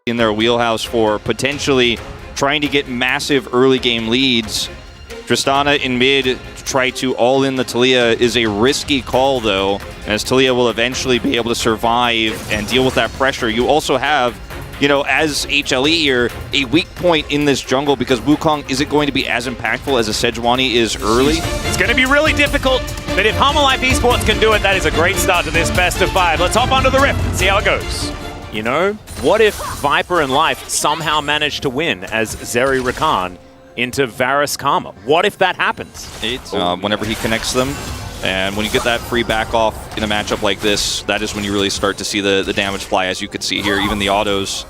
in their wheelhouse for potentially trying to get massive early game leads. Tristana in mid to try to all in the Taliyah is a risky call though, as Taliyah will eventually be able to survive and deal with that pressure. You also have, you know, as HLE here, a weak point in this jungle because Wukong isn't going to be as impactful as a Sejuani is early. It's going to be really difficult, but if Harmolife Esports can do it, that is a great start to this best of 5. Let's hop onto the Rift and see how it goes. You know, what if Viper and Life somehow manage to win as Zeri Rakan into Varus Karma? What if that happens? Whenever he connects them, and when you get that free back off in a matchup like this, that is when you really start to see the damage fly, as you could see here, even the autos.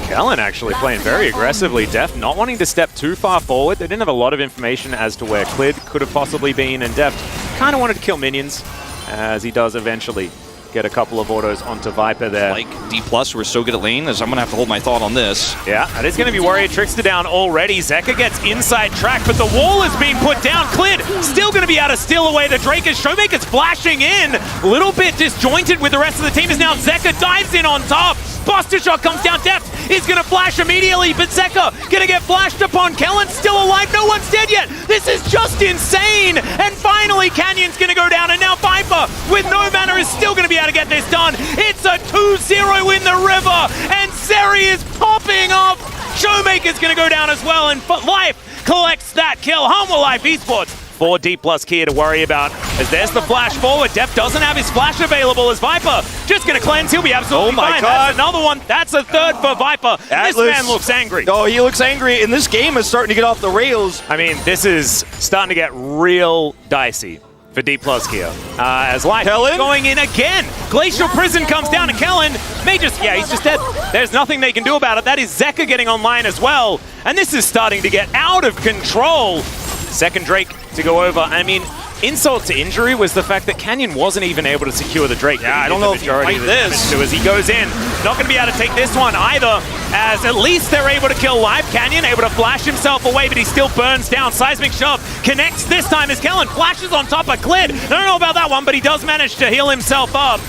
Kellen actually playing very aggressively. Deft not wanting to step too far forward. They didn't have a lot of information as to where Clid could have possibly been, and Deft kind of wanted to kill minions, as he does eventually get a couple of autos onto Viper there. Like D+, we're so good at lane, as I'm going to have to hold my thought on this. Yeah, that is going to be Warrior Trickster down already. Zeka gets inside track, but the wall is being put down. Clid still going to be able to steal away the Drake as Showmaker's flashing in. A little bit disjointed with the rest of the team as now Zeka dives in on top. Buster Shot comes down. Deft is going to flash immediately, but Zeka going to get flashed upon. Kellen still alive. No one's dead yet. This is just insane. And finally, Canyon's going to go down, and now Viper with no mana is still going to be able to get this done. It's a 2-0 in the river, and Zeri is popping off. Showmaker's going to go down as well, and Life collects that kill. Harmolife Esports 4D plus Kia to worry about, as there's the flash forward. Deft doesn't have his flash available as Viper just going to cleanse. He'll be absolutely fine. God. That's another one. That's a third for Viper. This man looks angry. Oh, he looks angry, and this game is starting to get off the rails. I mean, this is starting to get real dicey for D plus Kia. As Life going in again. Glacial Prison comes down to Kellen. May just, yeah, he's just dead. There's nothing they can do about it. That is Zeka getting online as well. And this is starting to get out of control. Second Drake to go over. I mean, insult to injury was the fact that Canyon wasn't even able to secure the Drake. Yeah, I don't know if you fight this. As he goes in, not going to be able to take this one either, as at least they're able to kill Live. Canyon able to flash himself away, but he still burns down. Seismic Shove connects this time as Kellen flashes on top of Clid. I don't know about that one, but he does manage to heal himself up.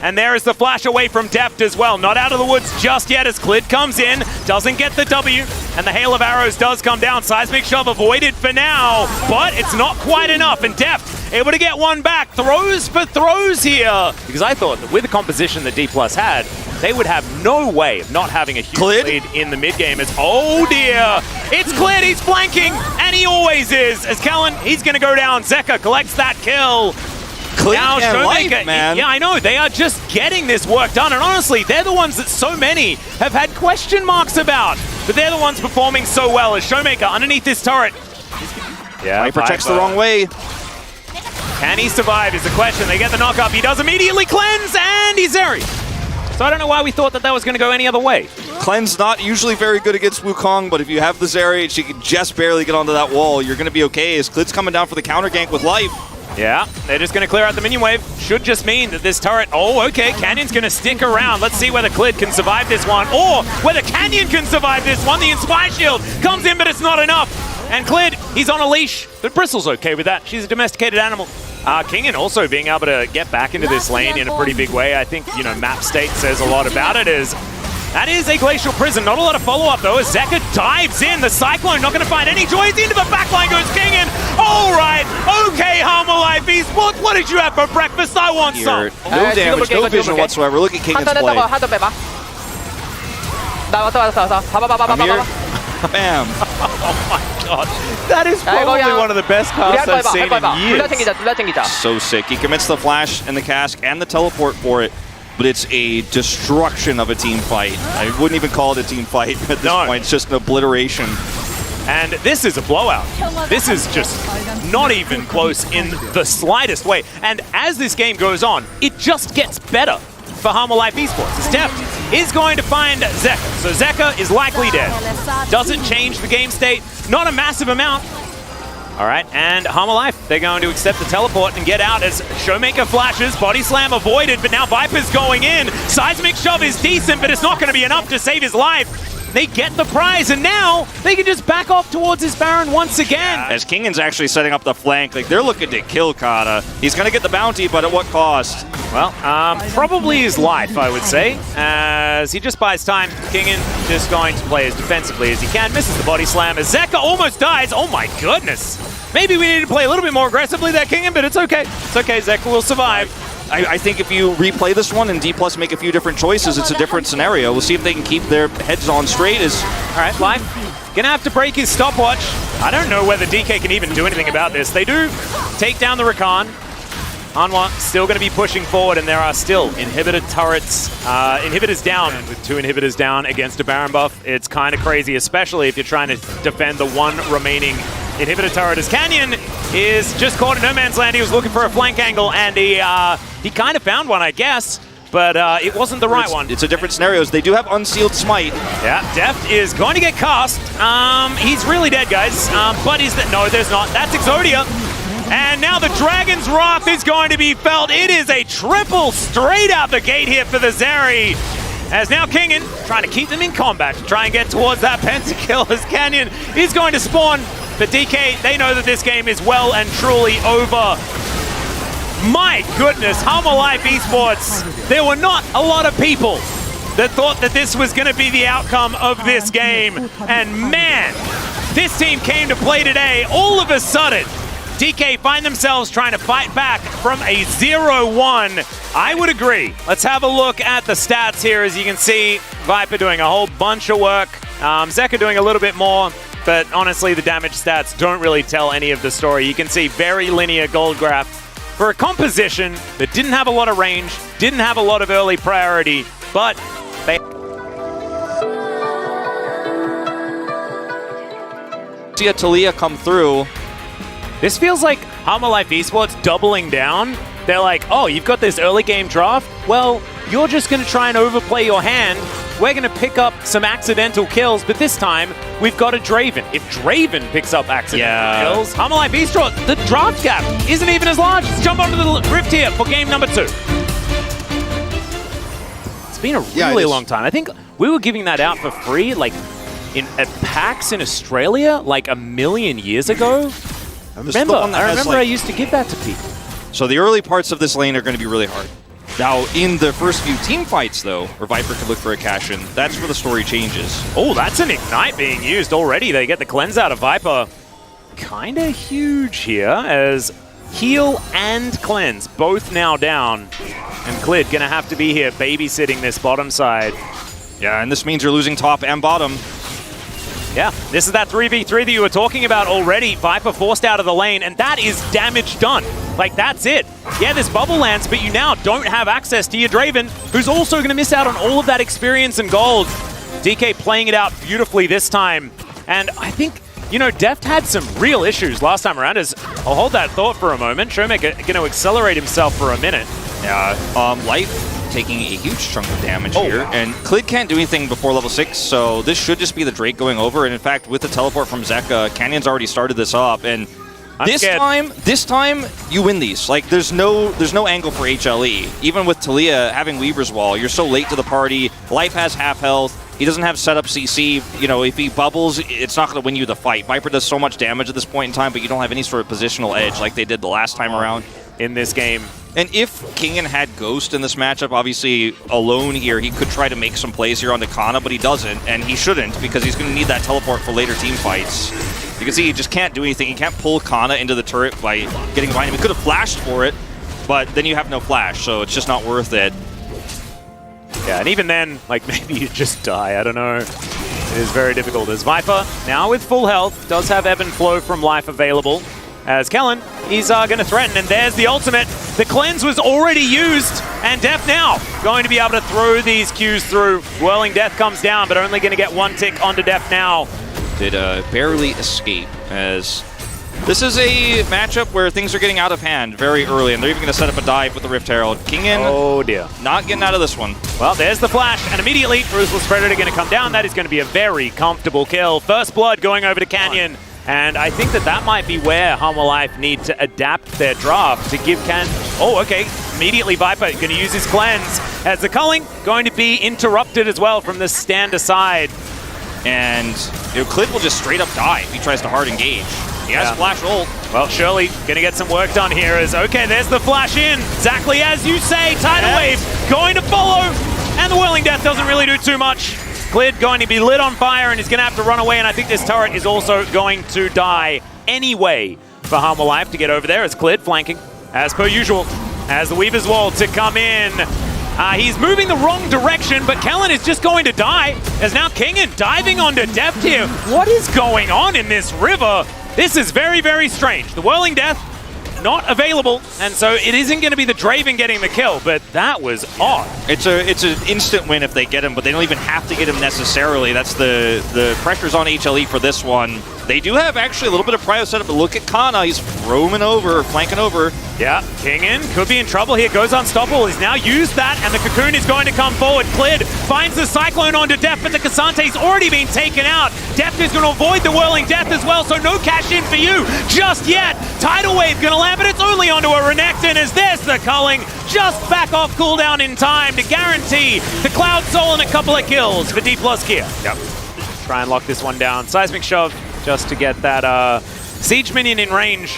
And there is the flash away from Deft as well. Not out of the woods just yet as Clid comes in, doesn't get the W, and the hail of arrows does come down. Seismic Shove avoided for now, but it's not quite enough. And Deft able to get one back. Throws for throws here. Because I thought that with the composition that D+ had, they would have no way of not having a huge lead in the mid game. As, oh dear, it's Clid, he's flanking, and he always is. As Kellen, he's going to go down. Zeka collects that kill. Now Showmaker, man. Yeah, I know, they are just getting this work done, and honestly, they're the ones that so many have had question marks about, but they're the ones performing so well. As Showmaker underneath this turret. Yeah, Viper checks the wrong way. Can he survive is the question. They get the knock up, he does immediately cleanse, and he's Zeri. So I don't know why we thought that that was going to go any other way. Cleanse not usually very good against Wukong, but if you have the Zeri and she can just barely get onto that wall, you're going to be okay, as Clid's coming down for the counter gank with Life. Yeah, they're just going to clear out the minion wave. Should just mean that this turret... Oh, okay, Canyon's going to stick around. Let's see whether Clid can survive this one, or whether Canyon can survive this one. The Inspire Shield comes in, but it's not enough. And Clid, he's on a leash, but Bristle's okay with that. She's a domesticated animal. Kingen also being able to get back into this lane in a pretty big way. I think, you know, map state says a lot about it. That is a Glacial Prison. Not a lot of follow-up, though, as Zeka dives in. The Cyclone not going to find any joys. Into the backline goes Kingen. All right. Okay, Harmolife Esports. What did you have for breakfast? I want some. No damage, no vision whatsoever. Look at Kingen's play. I'm here. Bam. Oh my god. That is probably one of the best casts I've seen in years. So sick. He commits the flash and the cask and the teleport for it. But it's a destruction of a team fight. I wouldn't even call it a team fight at this point. It's just an obliteration. And this is a blowout. This is just not even close in the slightest way. And as this game goes on, it just gets better for Harmolife Esports. As Deft is going to find Zeka. So Zeka is likely dead. Doesn't change the game state. Not a massive amount. All right, and Harmolife, they're going to accept the teleport and get out as Showmaker flashes. Body slam avoided, but now Viper's going in. Seismic Shove is decent, but it's not going to be enough to save his life. They get the prize, and now they can just back off towards his Baron once again. As Kingan's actually setting up the flank, like they're looking to kill Kana. He's going to get the bounty, but at what cost? Well, probably his life, I would say, as he just buys time. Kingan just going to play as defensively as he can, misses the body slam as Zeka almost dies. Oh my goodness. Maybe we need to play a little bit more aggressively there, Kingan, but it's okay. It's okay, Zeka will survive. I think if you replay this one and D+ make a few different choices, it's a different scenario. We'll see if they can keep their heads on straight. All right, Life gonna have to break his stopwatch. I don't know whether DK can even do anything about this. They do take down the Rakan. Hanwha still going to be pushing forward, and there are still inhibitor turrets. Inhibitors down, with 2 inhibitors down against a Baron buff. It's kind of crazy, especially if you're trying to defend the one remaining inhibitor turret, as Canyon is just caught in no man's land. He was looking for a flank angle, and he kind of found one, I guess, but it wasn't the right one. It's a different scenarios. They do have Unsealed Smite. Yeah, Deft is going to get cast. He's really dead, guys, but no, there's not. That's Exodia. And now the Dragon's Wrath is going to be felt. It is a triple straight out the gate here for the Zeri. As now Kingan trying to keep them in combat to try and get towards that pentakill, as Canyon is going to spawn. But DK, they know that this game is well and truly over. My goodness, Humble Life Esports. There were not a lot of people that thought that this was going to be the outcome of this game. And man, this team came to play today. All of a sudden, DK find themselves trying to fight back from a 0-1. I would agree. Let's have a look at the stats here. As you can see, Viper doing a whole bunch of work. Zeka doing a little bit more, but honestly, the damage stats don't really tell any of the story. You can see very linear gold graph for a composition that didn't have a lot of range, didn't have a lot of early priority, but they... See a Taliyah come through. This feels like Humble Life Esports doubling down. They're like, oh, you've got this early game draft? Well, you're just going to try and overplay your hand. We're going to pick up some accidental kills, but this time, we've got a Draven. If Draven picks up accidental kills, Humble Life Esports, the draft gap isn't even as large. Let's jump onto the rift here for game number 2. It's been a really long time. I think we were giving that out for free, like, at PAX in Australia, like a million years ago. I remember I used to give that to people. So the early parts of this lane are going to be really hard. Now, in the first few team fights, though, where Viper could look for a cash-in, that's where the story changes. Oh, that's an Ignite being used already. They get the cleanse out of Viper. Kind of huge here, as heal and cleanse both now down. And Clid going to have to be here babysitting this bottom side. Yeah, and this means you're losing top and bottom. Yeah, this is that 3v3 that you were talking about already. Viper forced out of the lane, and that is damage done. Like, that's it. Yeah, this bubble lands, but you now don't have access to your Draven, who's also going to miss out on all of that experience and gold. DK playing it out beautifully this time. And I think, you know, Deft had some real issues last time around. I'll hold that thought for a moment. Shomek going to accelerate himself for a minute. Yeah, Life taking a huge chunk of damage here, and Clid can't do anything before level 6, so this should just be the Drake going over. And in fact, with the teleport from Zeka, Canyon's already started this up, and this time you win these. Like, there's no angle for HLE. Even with Taliyah having Weaver's Wall, you're so late to the party. Life has half health. He doesn't have setup CC. You know, if he bubbles, it's not going to win you the fight. Viper does so much damage at this point in time, but you don't have any sort of positional edge like they did the last time around in this game. And if Kingan had Ghost in this matchup, obviously alone here, he could try to make some plays here onto Kana, but he doesn't, and he shouldn't, because he's going to need that teleport for later team fights. You can see he just can't do anything. He can't pull Kana into the turret by getting behind him. He could have flashed for it, but then you have no flash, so it's just not worth it. Yeah, and even then, like, maybe you just die. I don't know. It is very difficult. As Viper, now with full health, does have ebb and flow from life available. As Kellen, he's going to threaten, and there's the ultimate. The cleanse was already used, and Death now going to be able to throw these Qs through. Whirling Death comes down, but only going to get one tick onto Death now. Did barely escape, as this is a matchup where things are getting out of hand very early, and they're even going to set up a dive with the Rift Herald. Kingan, oh dear, not getting out of this one. Well, there's the flash, and immediately Ruthless Predator going to come down. That is going to be a very comfortable kill. First blood going over to Canyon. And I think that might be where Humble Life need to adapt their draft to give Oh, okay. Immediately Viper going to use his cleanse, as the culling going to be interrupted as well from the stand aside. And Clid will just straight up die if he tries to hard engage. He has flash ult. Well, Shirley gonna get some work done here as, okay, there's the flash in. Exactly as you say, Tidal Wave going to follow. And the Whirling Death doesn't really do too much. Clid going to be lit on fire and he's gonna have to run away. And I think this turret is also going to die anyway for Harm Life to get over there as Clid flanking, as per usual, as the Weaver's Wall to come in. He's moving the wrong direction, but Kellen is just going to die, as now Kingen diving onto Deft here. What is going on in this river? This is very, very strange. The Whirling Death not available, and so it isn't going to be the Draven getting the kill, but that was odd. It's an instant win if they get him, but they don't even have to get him necessarily. That's the pressure's on HLE for this one. They do have actually a little bit of prio setup, but look at Kana. He's roaming over, flanking over. Yeah, Kingen could be in trouble here. Goes unstoppable. He's now used that, and the Cocoon is going to come forward. Clid finds the Cyclone onto Deft, but the Casante's already been taken out. Deft is going to avoid the Whirling Death as well, so no cash in for you just yet. Tidal Wave going to land, but it's only onto a Renekton as there's the culling. Just back off cooldown in time to guarantee the Cloud Soul and a couple of kills for D+ Gear. Yep. Try and lock this one down. Seismic Shove just to get that Siege minion in range.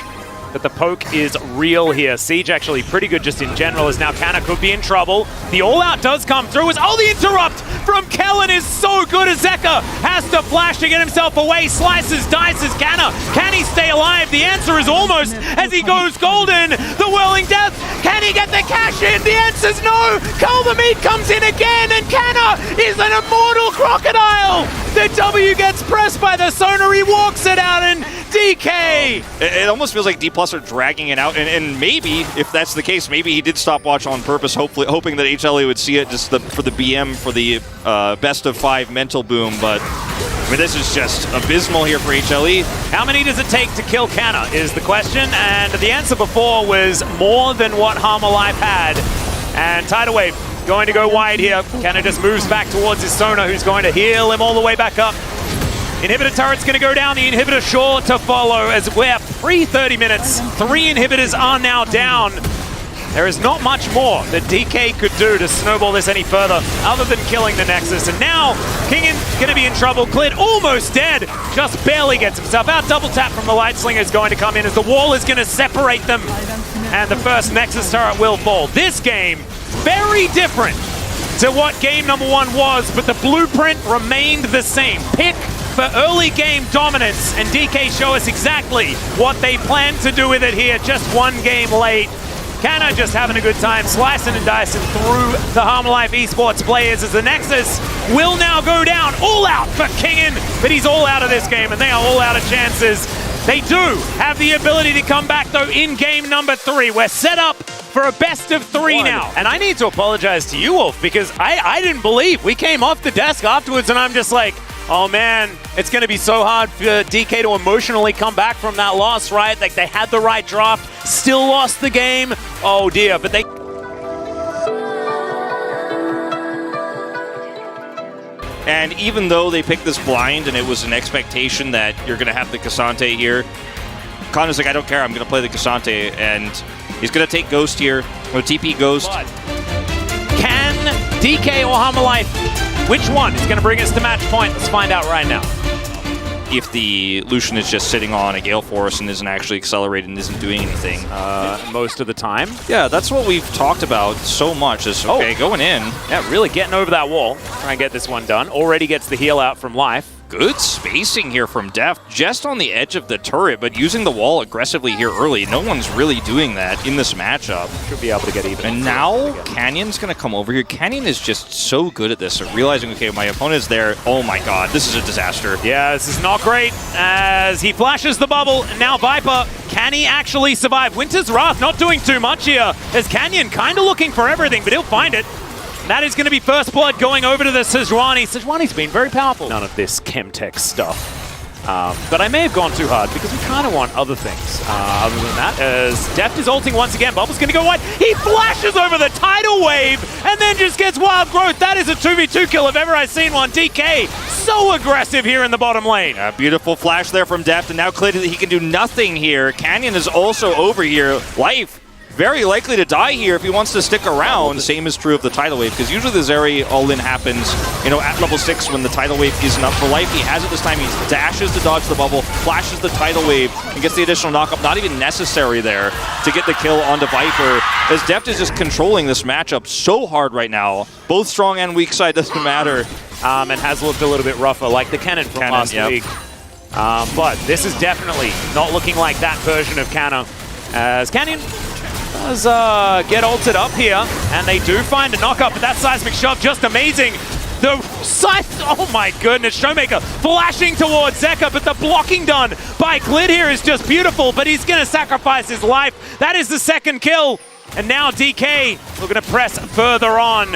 But the poke is real here. Siege actually pretty good just in general, as now Kana could be in trouble. The all-out does come through as, the interrupt from Kellen is so good as Zeka has to flash to get himself away. Slices, dices Kana. Can he stay alive? The answer is almost, as he goes golden. The Whirling Death, can he get the cash in? The answer's no. Cull the Meat comes in again, and Kana is an immortal crocodile. The W gets pressed by the Sonar. He walks it out, and DK. It almost feels like D+ are dragging it out, and maybe, if that's the case, maybe he did stopwatch on purpose, hoping that HLE would see it just for the BM, for the best of 5 mental boom, but I mean, this is just abysmal here for HLE. How many does it take to kill Kana is the question, and the answer before was more than what Harm Life had. And Tidal Wave going to go wide here. Kana just moves back towards his Sona, who's going to heal him all the way back up. Inhibitor turret's going to go down, the inhibitor sure to follow, as we're pre-30 minutes. 3 inhibitors are now down. There is not much more that DK could do to snowball this any further, other than killing the Nexus. And now, Kingen's going to be in trouble. Clid almost dead, just barely gets himself out. Double tap from the Light Slinger is going to come in, as the wall is going to separate them. And the first Nexus turret will fall. This game, very different to what game number 1 was, but the blueprint remained the same. Pick for early game dominance, and DK show us exactly what they plan to do with it here, just 1 game late. Kana just having a good time, slicing and dicing through the Harm Life esports players, as the Nexus will now go down. All out for Kingen, but he's all out of this game, and they are all out of chances. They do have the ability to come back, though, in game number 3. We're set up for a best of 3 now. And I need to apologize to you, Wolf, because I didn't believe. We came off the desk afterwards, and I'm just like, oh man, it's going to be so hard for DK to emotionally come back from that loss, right? Like, they had the right draft, still lost the game. Oh dear, but they... And even though they picked this blind and it was an expectation that you're going to have the Cassante here, Kana's like, I don't care, I'm going to play the Cassante, and he's going to take Ghost here, or TP Ghost. But can DK or Harm Life, which one is going to bring us to match point? Let's find out right now. If the Lucian is just sitting on a Gale Force and isn't actually accelerated and isn't doing anything. Most of the time. Yeah, that's what we've talked about so much is, okay, going in. Yeah, really getting over that wall. Try and get this one done. Already gets the heal out from Life. Good spacing here from Deft, just on the edge of the turret, but using the wall aggressively here early. No one's really doing that in this matchup. Should be able to get even. And now Canyon's going to come over here. Canyon is just so good at this, so realizing, okay, my opponent's there. Oh my god, this is a disaster. Yeah, this is not great, as he flashes the bubble. And now Viper, can he actually survive? Winter's Wrath not doing too much here, as Canyon kind of looking for everything, but he'll find it. That is going to be first blood going over to the Sejuani. Sejuani's been very powerful. None of this Chemtech stuff. But I may have gone too hard because we kind of want other things. Other than that, as Deft is ulting once again. Bubble's going to go wide. He flashes over the Tidal Wave and then just gets Wild Growth. That is a 2v2 kill if ever I've seen one. DK, so aggressive here in the bottom lane. A beautiful flash there from Deft, and now Clid, he can do nothing here. Canyon is also over here. Life very likely to die here if he wants to stick around. The same is true of the tidal wave, because usually the Zeri all-in happens, you know, at level 6 when the tidal wave isn't up for life. He has it this time. He dashes to dodge the bubble, flashes the tidal wave, and gets the additional knockup. Not even necessary there to get the kill onto Viper, as Deft is just controlling this matchup so hard right now. Both strong and weak side, doesn't matter. And has looked a little bit rougher, like the Cannon from last week. But this is definitely not looking like that version of Cannon, as Canyon does get ulted up here, and they do find a knockup, but that seismic shove just amazing. The scythe, oh my goodness, Showmaker flashing towards Zeka, but the blocking done by Glid here is just beautiful, but he's going to sacrifice his life. That is the second kill, and now DK looking to press further on.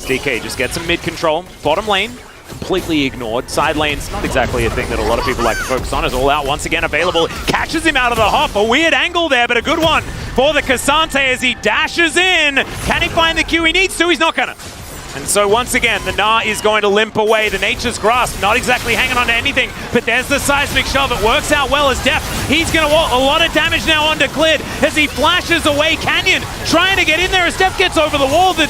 DK just gets some mid control, bottom lane completely ignored. Side lane's not exactly a thing that a lot of people like to focus on. Is all out once again available. Catches him out of the hop. A weird angle there, but a good one for the Cassante as he dashes in. Can he find the Q he needs to? He's not gonna. And so once again, the Gnar is going to limp away. The Nature's Grasp not exactly hanging on to anything, but there's the seismic shove. It works out well as Deft. He's going to want a lot of damage now onto Glid as he flashes away. Canyon trying to get in there as Deft gets over the wall. The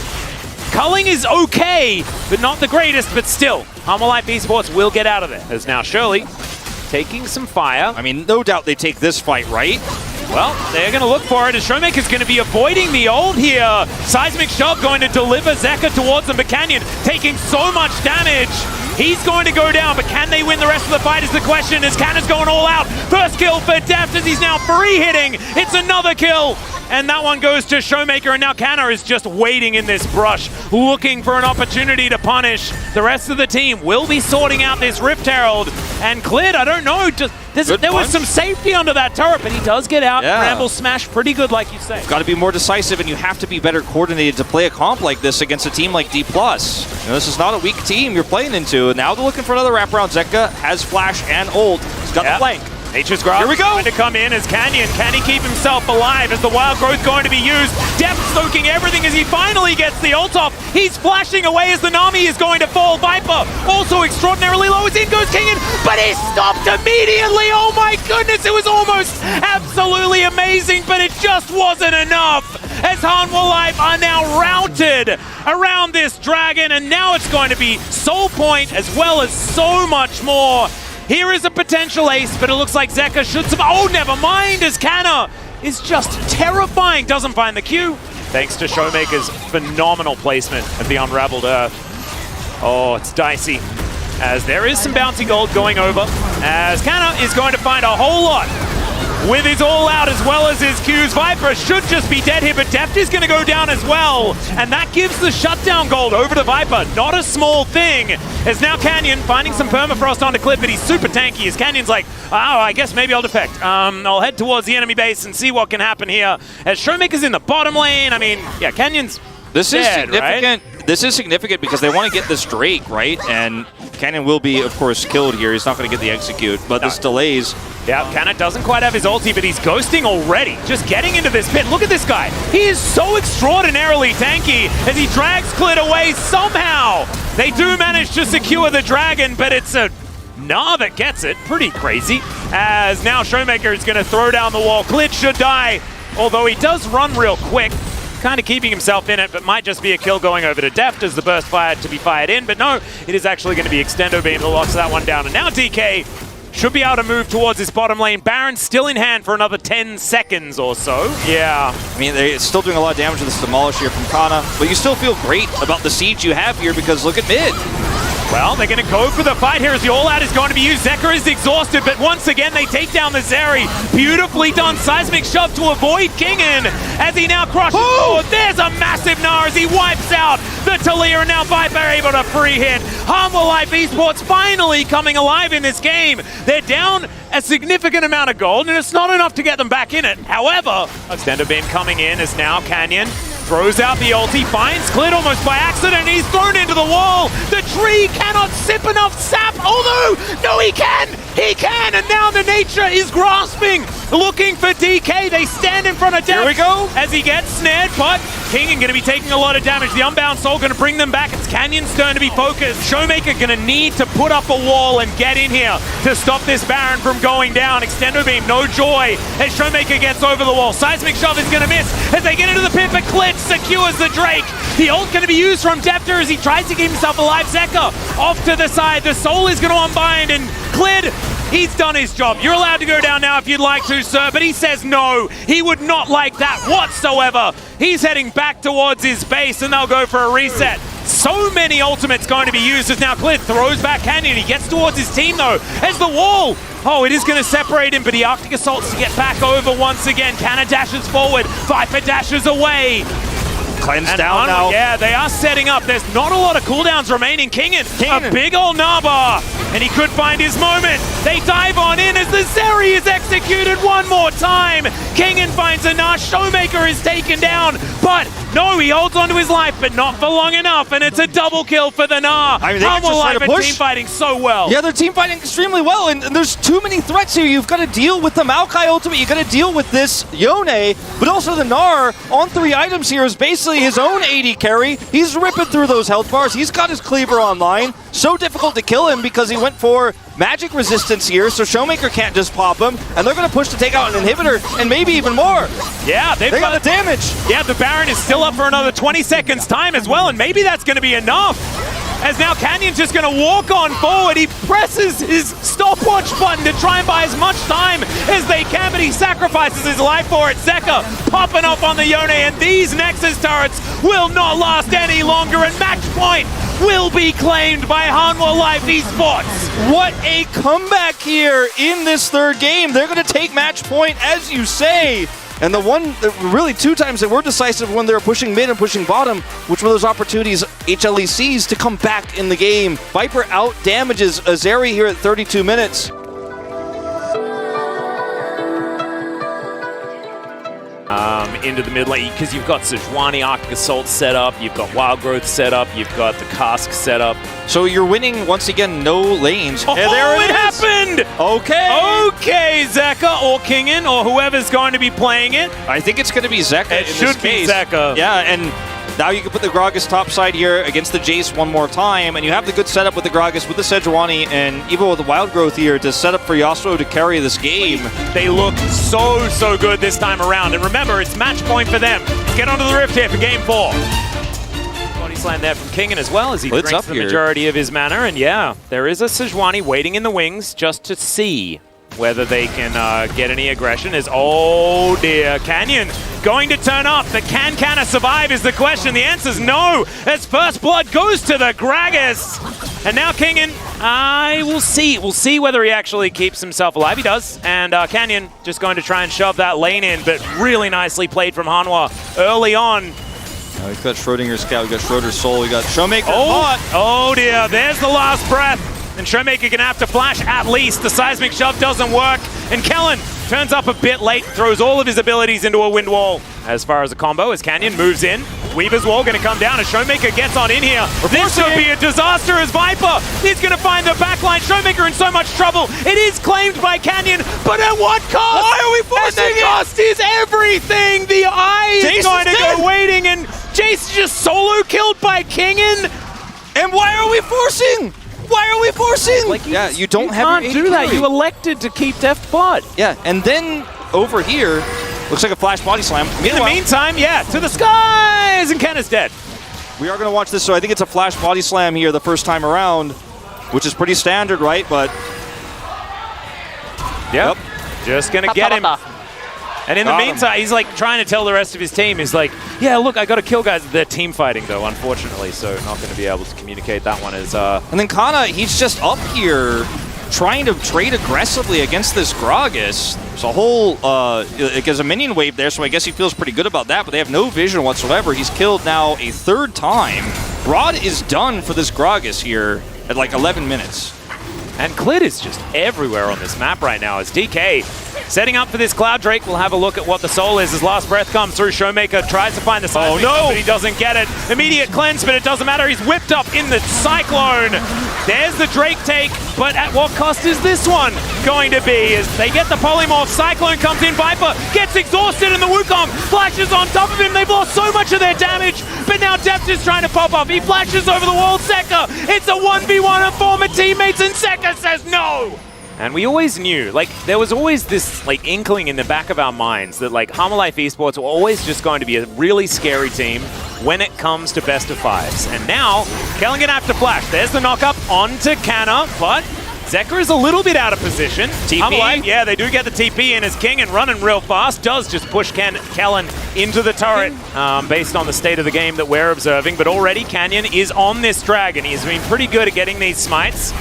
culling is okay, but not the greatest, but still, Life Esports will get out of there. As now Shirley taking some fire. I mean, no doubt they take this fight, right? Well, they're going to look for it, as Showmaker's going to be avoiding the ult here. Seismic Shove going to deliver Zeka towards them, but Canyon taking so much damage. He's going to go down, but can they win the rest of the fight is the question, as Cannon's going all out. First kill for Deft as he's now free hitting. It's another kill. And that one goes to Showmaker, and now Canna is just waiting in this brush, looking for an opportunity to punish. The rest of the team will be sorting out this Rift Herald. And Glid, I don't know, there was some safety under that turret, but he does get out. Yeah. Ramble smash pretty good, like you say. Got to be more decisive, and you have to be better coordinated to play a comp like this against a team like D+. You know, this is not a weak team you're playing into. Now they're looking for another wraparound. Zeka has flash and ult. He's got the flank. Nature's Grasp here we go. Going to come in as Canyon. Can he keep himself alive as the Wild Growth going to be used? Deft soaking everything as he finally gets the ult off. He's flashing away as the Nami is going to fall. Viper also extraordinarily low as in goes Kingen, but he stopped immediately. Oh my goodness, it was almost absolutely amazing, but it just wasn't enough. As Life are now routed around this dragon, and now it's going to be Soul Point as well as so much more. Here is a potential ace, but it looks like Zeka should survive. Oh, never mind, as Canna is just terrifying. Doesn't find the Q. Thanks to Showmaker's phenomenal placement of the Unraveled Earth. Oh, it's dicey, as there is some bounty gold going over, as Canna is going to find a whole lot with his all out as well as his Qs. Viper should just be dead here, but Deft is going to go down as well. And that gives the shutdown gold over to Viper. Not a small thing. As now Canyon finding some permafrost onto Cliff, but he's super tanky. As Canyon's like, oh, I guess maybe I'll defect. I'll head towards the enemy base and see what can happen here. As Showmaker's in the bottom lane, I mean, yeah, Canyon's This is dead, significant. Right? This is significant because they want to get this Drake, right? And Canyon will be, of course, killed here. He's not going to get the execute, but this delays. Yeah, Canna doesn't quite have his ulti, but he's ghosting already. Just getting into this pit. Look at this guy. He is so extraordinarily tanky as he drags Clit away somehow. They do manage to secure the dragon, but it's a Gnar that gets it. Pretty crazy. As now Showmaker is going to throw down the wall. Clit should die, although he does run real quick. Kind of keeping himself in it, but might just be a kill going over to Deft as the burst fired to be fired in. But no, it is actually going to be Extendo Beam that locks that one down. And now DK should be able to move towards his bottom lane. Baron's still in hand for another 10 seconds or so. Yeah. I mean, they're still doing a lot of damage to this Demolish here from Kana, but you still feel great about the siege you have here because look at mid. Well, they're going to go for the fight here as the all-out is going to be used. Zeka is exhausted, but once again, they take down the Zeri. Beautifully done seismic shove to avoid Kingen as he now crushes forward. There's a massive Gnar as he wipes out the Talia, and now Viper able to free hit. Life Esports finally coming alive in this game. They're down a significant amount of gold, and it's not enough to get them back in it. However, Extender Beam coming in as now Canyon throws out the ulti, finds Clit almost by accident, he's thrown into the wall. The tree cannot sip enough sap, although, no he can! He can, and now the nature is grasping, looking for DK. They stand in front of Death. Here we go. As he gets snared, but King going to be taking a lot of damage. The Unbound Soul going to bring them back. It's Canyon's turn to be focused. Showmaker going to need to put up a wall and get in here to stop this Baron from going down. Extendo Beam, no joy as Showmaker gets over the wall. Seismic Shove is going to miss as they get into the pit, but Clit secures the Drake. The ult going to be used from Depter as he tries to keep himself alive. Zeka off to the side. The Soul is going to unbind, and Clid, he's done his job. You're allowed to go down now if you'd like to, sir, but he says no. He would not like that whatsoever. He's heading back towards his base, and they'll go for a reset. So many ultimates going to be used as now Clid throws back Canyon. He gets towards his team, though, as the wall, oh, it is going to separate him, but he Arctic Assaults to get back over once again. Canna dashes forward. Viper dashes away. Cleanse down now. Yeah, they are setting up. There's not a lot of cooldowns remaining. Kingen, a big old Naba, and he could find his moment. They dive on in as the Zeri is executed one more time. Kingen finds a Nash. Showmaker is taken down, but no, he holds onto his life, but not for long enough, and it's a double kill for the Nah. I mean, they just try to push. Team fighting so well. Yeah, they're team fighting extremely well, and there's too many threats here. You've got to deal with the Maokai ultimate, you've got to deal with this Yone, but also the Gnar on 3 items here is basically his own AD carry. He's ripping through those health bars. He's got his cleaver online. So difficult to kill him because he went for magic resistance here, so Showmaker can't just pop him, and they're going to push to take out an inhibitor, and maybe even more. Yeah, they got the damage. Yeah, the Baron is still up for another 20 seconds time as well, and maybe that's going to be enough. As now Canyon's just going to walk on forward. He presses his stopwatch button to try and buy as much time as they can, but he sacrifices his life for it. Zeka popping up on the Yone, and these Nexus turrets will not last any longer, and match point will be claimed by Hanwha Life Esports. What a comeback here in this third game. They're going to take match point, as you say. And the one, really 2 times that were decisive when they were pushing mid and pushing bottom, which were those opportunities HLE sees to come back in the game. Viper out damages Azeri here at 32 minutes. Into the mid lane, because you've got Sejuani Arctic Assault set up, you've got Wild Growth set up, you've got the Cask set up. So you're winning, once again, no lanes. Oh, there it happened! Okay. Okay, Zeka or Kingen or whoever's going to be playing it. I think it's going to be Zeka It in should this be case. Zeka. Yeah, and now you can put the Gragas topside here against the Jace one more time, and you have the good setup with the Gragas, with the Sejuani, and even with the Wild Growth here to set up for Yasuo to carry this game. They look so good this time around, and remember, it's match point for them. Get onto the Rift here for game 4. Body slam there from Kingen as well as he drinks the majority of his mana, and yeah, there is a Sejuani waiting in the wings just to see whether they can get any aggression. Is, oh dear, Canyon going to turn up, but can Canna survive is the question. The answer's no, as first blood goes to the Gragas. And now Kingen, we'll see. We'll see whether he actually keeps himself alive. He does, and Canyon just going to try and shove that lane in, but really nicely played from Hanwha early on. We've got Schrodinger's Scout, we've got Schroeder's Soul, we've got Showmaker. Oh dear, there's the last breath. And Showmaker gonna have to flash at least. The seismic shove doesn't work. And Kellen turns up a bit late, throws all of his abilities into a wind wall. As far as a combo, as Canyon moves in, Weaver's wall gonna come down as Showmaker gets on in here. This could be a disaster as Viper is gonna find the backline. Showmaker in so much trouble. It is claimed by Canyon, but at what cost? Why are we forcing it? The cost is everything. The eye is going to go waiting, and Jace just solo killed by Kingen. And why are we forcing? Why are we forcing? Like, yeah, you don't have can't do that. You elected to keep Deft Bot. Yeah, and then over here, looks like a flash body slam. In the meantime, yeah, to the skies, and Ken is dead. We are going to watch this, so I think it's a flash body slam here the first time around, which is pretty standard, right? But yep. Just going to get him. And in the meantime, he's like trying to tell the rest of his team, he's like, yeah, look, I got to kill guys. They're team fighting, though, unfortunately, so not going to be able to communicate that one as... And then Kana, he's just up here trying to trade aggressively against this Gragas. There's a whole, there's a minion wave there, so I guess he feels pretty good about that, but they have no vision whatsoever. He's killed now a 3rd time. Rod is done for this Gragas here at like 11 minutes. And Clit is just everywhere on this map right now as DK Setting up for this Cloud Drake. We'll have a look at what the soul is as last breath comes through. Showmaker tries to find the Seismic, but he doesn't get it. Immediate cleanse, but it doesn't matter. He's whipped up in the Cyclone. There's the Drake take, but at what cost is this one going to be? As they get the Polymorph, Cyclone comes in, Viper gets exhausted, and the Wukong flashes on top of him. They've lost so much of their damage, but now Deft is trying to pop up. He flashes over the wall. Zeka, it's a 1v1 of former teammates, and Zeka says no! And we always knew, like, there was always this, like, inkling in the back of our minds that, like, Hammerlife Esports were always just going to be a really scary team when it comes to best of fives. And now, Kellen gonna have to flash. There's the knock-up onto Canna, but Zeka is a little bit out of position. TP? Hammerlife, yeah, they do get the TP in as King, and running real fast does just push Kellen into the turret based on the state of the game that we're observing. But already Canyon is on this dragon. He's been pretty good at getting these smites.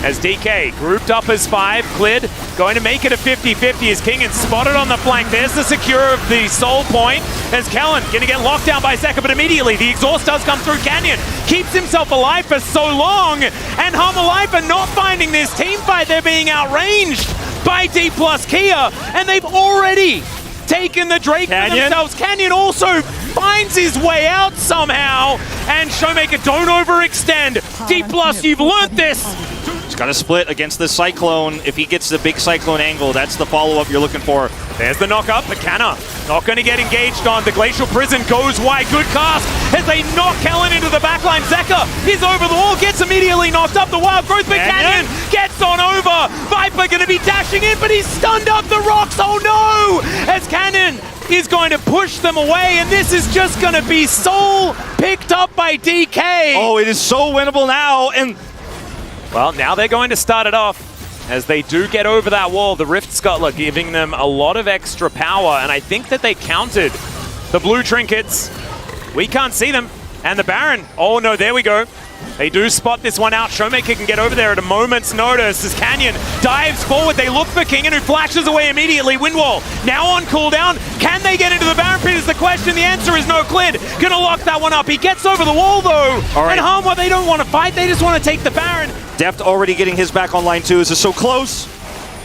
As DK grouped up as 5, Clid going to make it a 50-50 as King is spotted on the flank. There's the secure of the soul point as Kellen going to get locked down by Zeka, but immediately the exhaust does come through. Canyon keeps himself alive for so long, and Hammerlife are not finding this team fight. They're being outranged by D plus Kia, and they've already taken the Drake for themselves. Canyon also finds his way out somehow, and Showmaker don't overextend. D plus, you've learned this. He's got to split against the Cyclone. If he gets the big Cyclone angle, that's the follow-up you're looking for. There's the knock-up, but Canna not going to get engaged on. The Glacial Prison goes wide. Good cast as they knock Kellen into the backline. Zeka is over the wall, gets immediately knocked up. The Wild Growth, but Canyon gets on over. Viper going to be dashing in, but he's stunned up the rocks. Oh no! As Canyon is going to push them away, and this is just going to be soul picked up by DK. Oh, it is so winnable now, and well, now they're going to start it off as they do get over that wall. The Rift Scuttler giving them a lot of extra power, and I think that they counted the blue trinkets. We can't see them. And the Baron, oh no, there we go. They do spot this one out. Showmaker can get over there at a moment's notice as Canyon dives forward. They look for King, and who flashes away immediately. Windwall now on cooldown. Can they get into the Baron pit is the question. The answer is no. Clid gonna lock that one up. He gets over the wall though. All right. And Harmwa, they don't want to fight. They just want to take the Baron. Deft already getting his back online too. This is so close.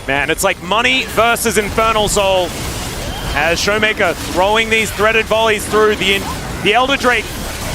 Man, it's like money versus Infernal Soul. As Showmaker throwing these threaded volleys through the Elder Drake.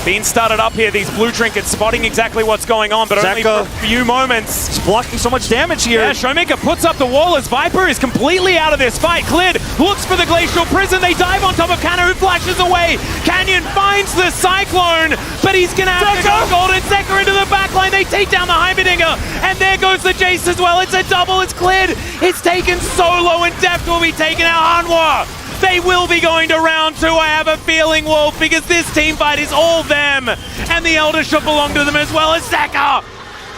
Being started up here, these blue trinkets spotting exactly what's going on, but Zeka, only for a few moments. It's blocking so much damage here. Yeah, Showmaker puts up the wall as Viper is completely out of this fight. Clid looks for the Glacial Prison. They dive on top of Canna, who flashes away. Canyon finds the Cyclone, but he's going to have to go Golden Zeka into the backline. They take down the Heimerdinger, and there goes the Jace as well. It's a double. It's Clid. It's taken solo, and Deft will be taking out Hanwha. They will be going to round 2, I have a feeling, Wolf, because this team fight is all them. And the Elder should belong to them as well as Zeka.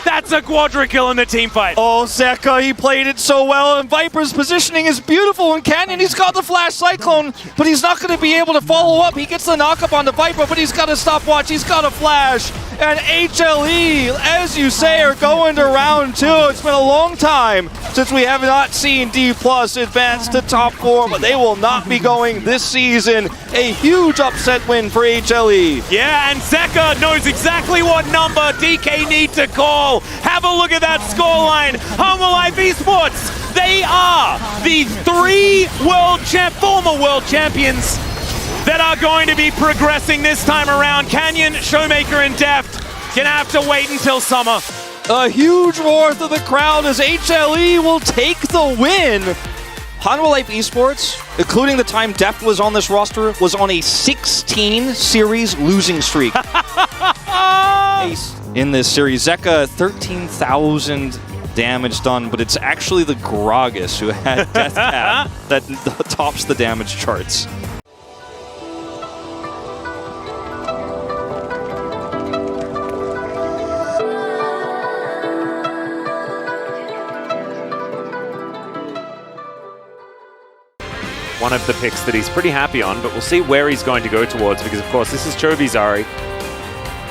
That's a quadra kill in the team fight. Oh, Zeka, he played it so well, and Viper's positioning is beautiful. And Canyon, he's got the Flash Cyclone, but he's not going to be able to follow up. He gets the knock-up on the Viper, but he's got a stopwatch. He's got a Flash. And HLE, as you say, are going to round 2. It's been a long time since we have not seen D+ advance to top 4, but they will not be going this season. A huge upset win for HLE. Yeah, and Zeka knows exactly what number DK need to call. Have a look at that scoreline. Hammerlife Esports, they are the 3 former world champions that are going to be progressing this time around. Canyon, Showmaker, and Deft gonna have to wait until summer. A huge roar through the crowd as HLE will take the win. Hammerlife Esports, including the time Deft was on this roster, was on a 16 series losing streak. In this series, Zeka 13,000 damage done, but it's actually the Gragas who had Death Cap that tops the damage charts. One of the picks that he's pretty happy on, but we'll see where he's going to go towards, because of course this is Chovizari.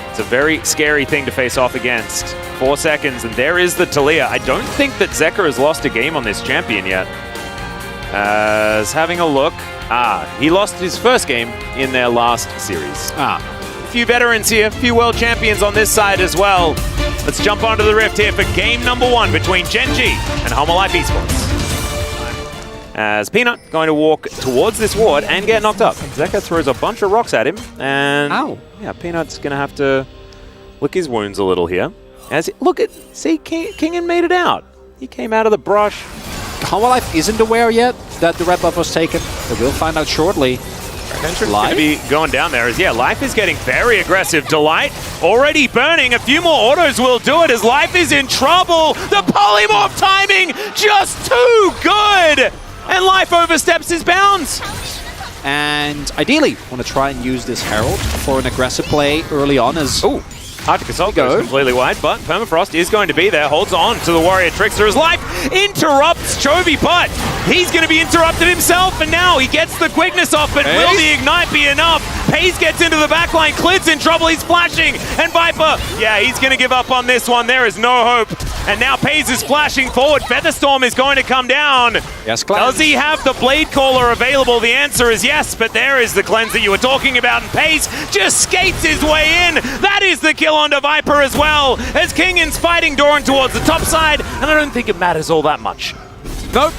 It's a very scary thing to face off against. 4 seconds, and there is the Talia. I don't think that Zeka has lost a game on this champion yet. As having a look, he lost his first game in their last series. A few veterans here, a few world champions on this side as well. Let's jump onto the Rift here for game number 1 between Gen G and Hammerlife Esports. As Peanut going to walk towards this ward and get knocked up. Zeka throws a bunch of rocks at him, and Ow. yeah, Peanut's going to have to lick his wounds a little here. See, Kingen made it out. He came out of the brush. Hololive isn't aware yet that the red buff was taken, but we'll find out shortly. Venture's going to be going down there as, yeah, Life is getting very aggressive. Delight already burning. A few more autos will do it as Life is in trouble. The polymorph timing just too good. And Life oversteps his bounds. And ideally, want to try and use this Herald for an aggressive play early on as... Ooh. Arctic Assault goes completely wide, but Permafrost is going to be there, holds on to the Warrior Trickster as Life interrupts Chovy, but he's going to be interrupted himself, and now he gets the quickness off, but will the Ignite be enough? Paze gets into the backline, Clid's in trouble, he's flashing, and Viper, yeah, he's going to give up on this one, there is no hope. And now Paze is flashing forward, Featherstorm is going to come down. Yes, Cleanse. Does he have the Blade Caller available? The answer is yes, but there is the cleanse that you were talking about, and Paze just skates his way in. That is the kill onto Viper as well, as Kingan's fighting Doran towards the top side, and I don't think it matters all that much. Nope.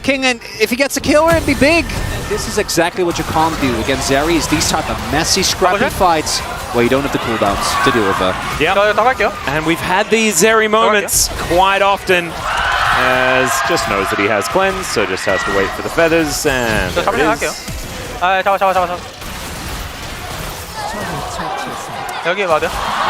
Kingan, if he gets a kill, it'd be big. This is exactly what you can't do against Zeri, is these type of messy, scrappy fights where you don't have the cooldowns to deal with that. Yeah, and we've had these Zeri moments quite often, as just knows that he has cleanse, so just has to wait for the feathers, and there it is.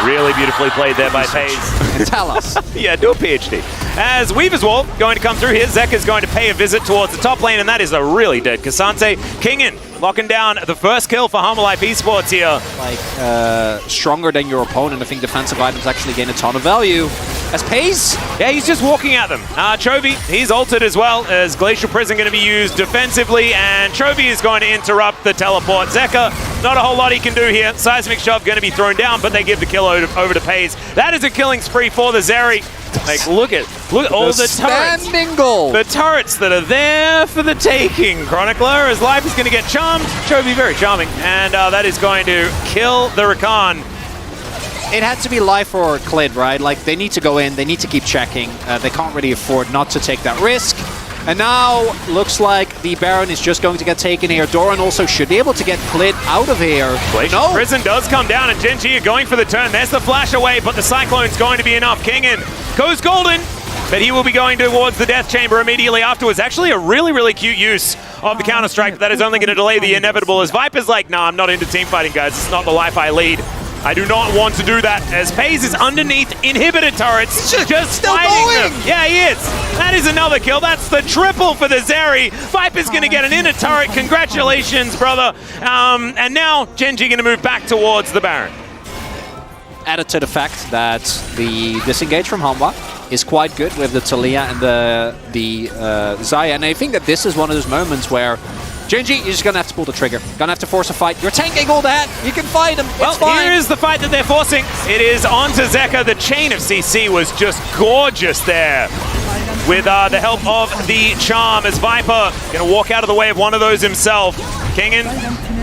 Really beautifully played there by Paze. Tell us. Yeah, do a PhD. As Weaver's Wall going to come through here, Zeka's going to pay a visit towards the top lane, and that is a really dead Cassante. Kingen locking down the first kill for Homolife Esports here. Like, stronger than your opponent. I think defensive items actually gain a ton of value. As Paze? Yeah, he's just walking at them. Chovy, he's ulted as well, as Glacial Prison going to be used defensively, and Chovy is going to interrupt the teleport. Zeka, not a whole lot he can do here. Seismic Shove going to be thrown down, but they give the kill over to Paze. That is a killing spree for the Zeri. Like, look at all the turrets. Goal. The turrets that are there for the taking. Chronicler, as Life is going to get charmed. Chovy very charming, and that is going to kill the Rakan. It had to be Life or Clid, right? Like, they need to go in, they need to keep checking. They can't really afford not to take that risk. And now, looks like the Baron is just going to get taken here. Doran also should be able to get Clid out of here. No. Prison does come down, and Genji are going for the turn. There's the flash away, but the Cyclone's going to be enough. Kingen goes golden, but he will be going towards the Death Chamber immediately afterwards. Actually, a really, really cute use of the Counter-Strike, but that is only going to delay the inevitable, as Viper's like, nah, I'm not into team fighting, guys. It's not the life I lead. I do not want to do that, as Paze is underneath inhibitor turrets. Just still going! Them. Yeah, he is. That is another kill. That's the triple for the Zeri. Viper's going to get an inner turret. Congratulations, brother. And now Genji going to move back towards the Baron. Added to the fact that the disengage from Hanwha is quite good with the Taliyah and the Xayah. And I think that this is one of those moments where Genji, you're just going to have to pull the trigger. Going to have to force a fight. You're tanking all that. You can fight him. Well, it's fine. Here is the fight that they're forcing. It is onto Zeka. The chain of CC was just gorgeous there. With the help of the charm, as Viper going to walk out of the way of one of those himself. Kingen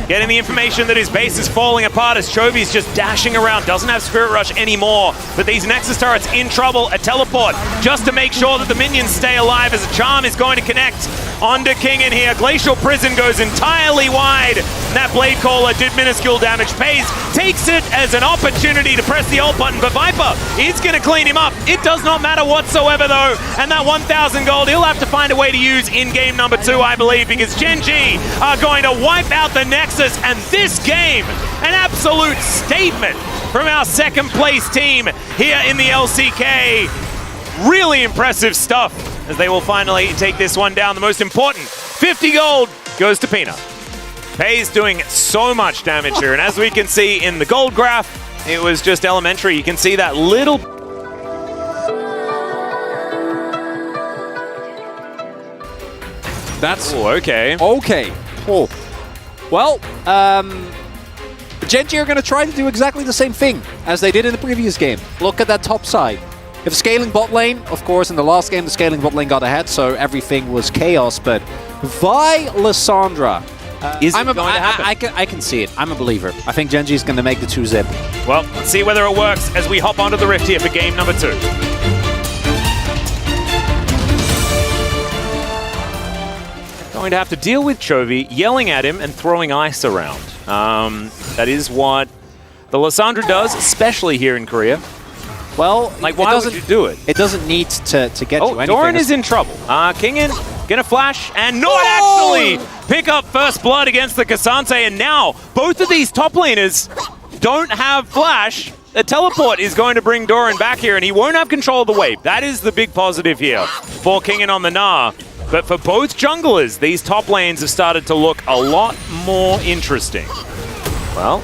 getting the information that his base is falling apart as Chovy's just dashing around, doesn't have Spirit Rush anymore. But these Nexus turrets in trouble. A teleport just to make sure that the minions stay alive, as a charm is going to connect onto Kingen here. Glacial Prison goes entirely wide. And that Blade Caller did minuscule damage. Paze takes it as an opportunity to press the ult button, but Viper is going to clean him up. It does not matter whatsoever though. And that 1,000 gold he'll have to find a way to use in game number 2, I believe, because Genji are going to wipe out the Nexus. And this game, an absolute statement from our second place team here in the LCK. Really impressive stuff as they will finally take this one down. The most important 50 gold goes to Peanut. Paze doing so much damage here, and as we can see in the gold graph, it was just elementary. You can see that little... That's... Ooh, okay. Okay. Oh. Well, Genji are going to try to do exactly the same thing as they did in the previous game. Look at that top side. If scaling bot lane, of course, in the last game, the scaling bot lane got ahead, so everything was chaos, but Vi Lissandra... Is it going to happen? I can see it. I'm a believer. I think Genji's going to make the 2-zip. Well, let's see whether it works as we hop onto the Rift here for game number 2. going to have to deal with Chovy yelling at him and throwing ice around. That is what the Lissandra does, especially here in Korea. Well, like, why would you do it? It doesn't need to get you anything. Doran is in trouble. Kingen gonna flash and not actually pick up first blood against the Cassante, and now both of these top laners don't have flash. The teleport is going to bring Doran back here, and he won't have control of the wave. That is the big positive here for Kingen on the Gnar. But for both junglers, these top lanes have started to look a lot more interesting. Well,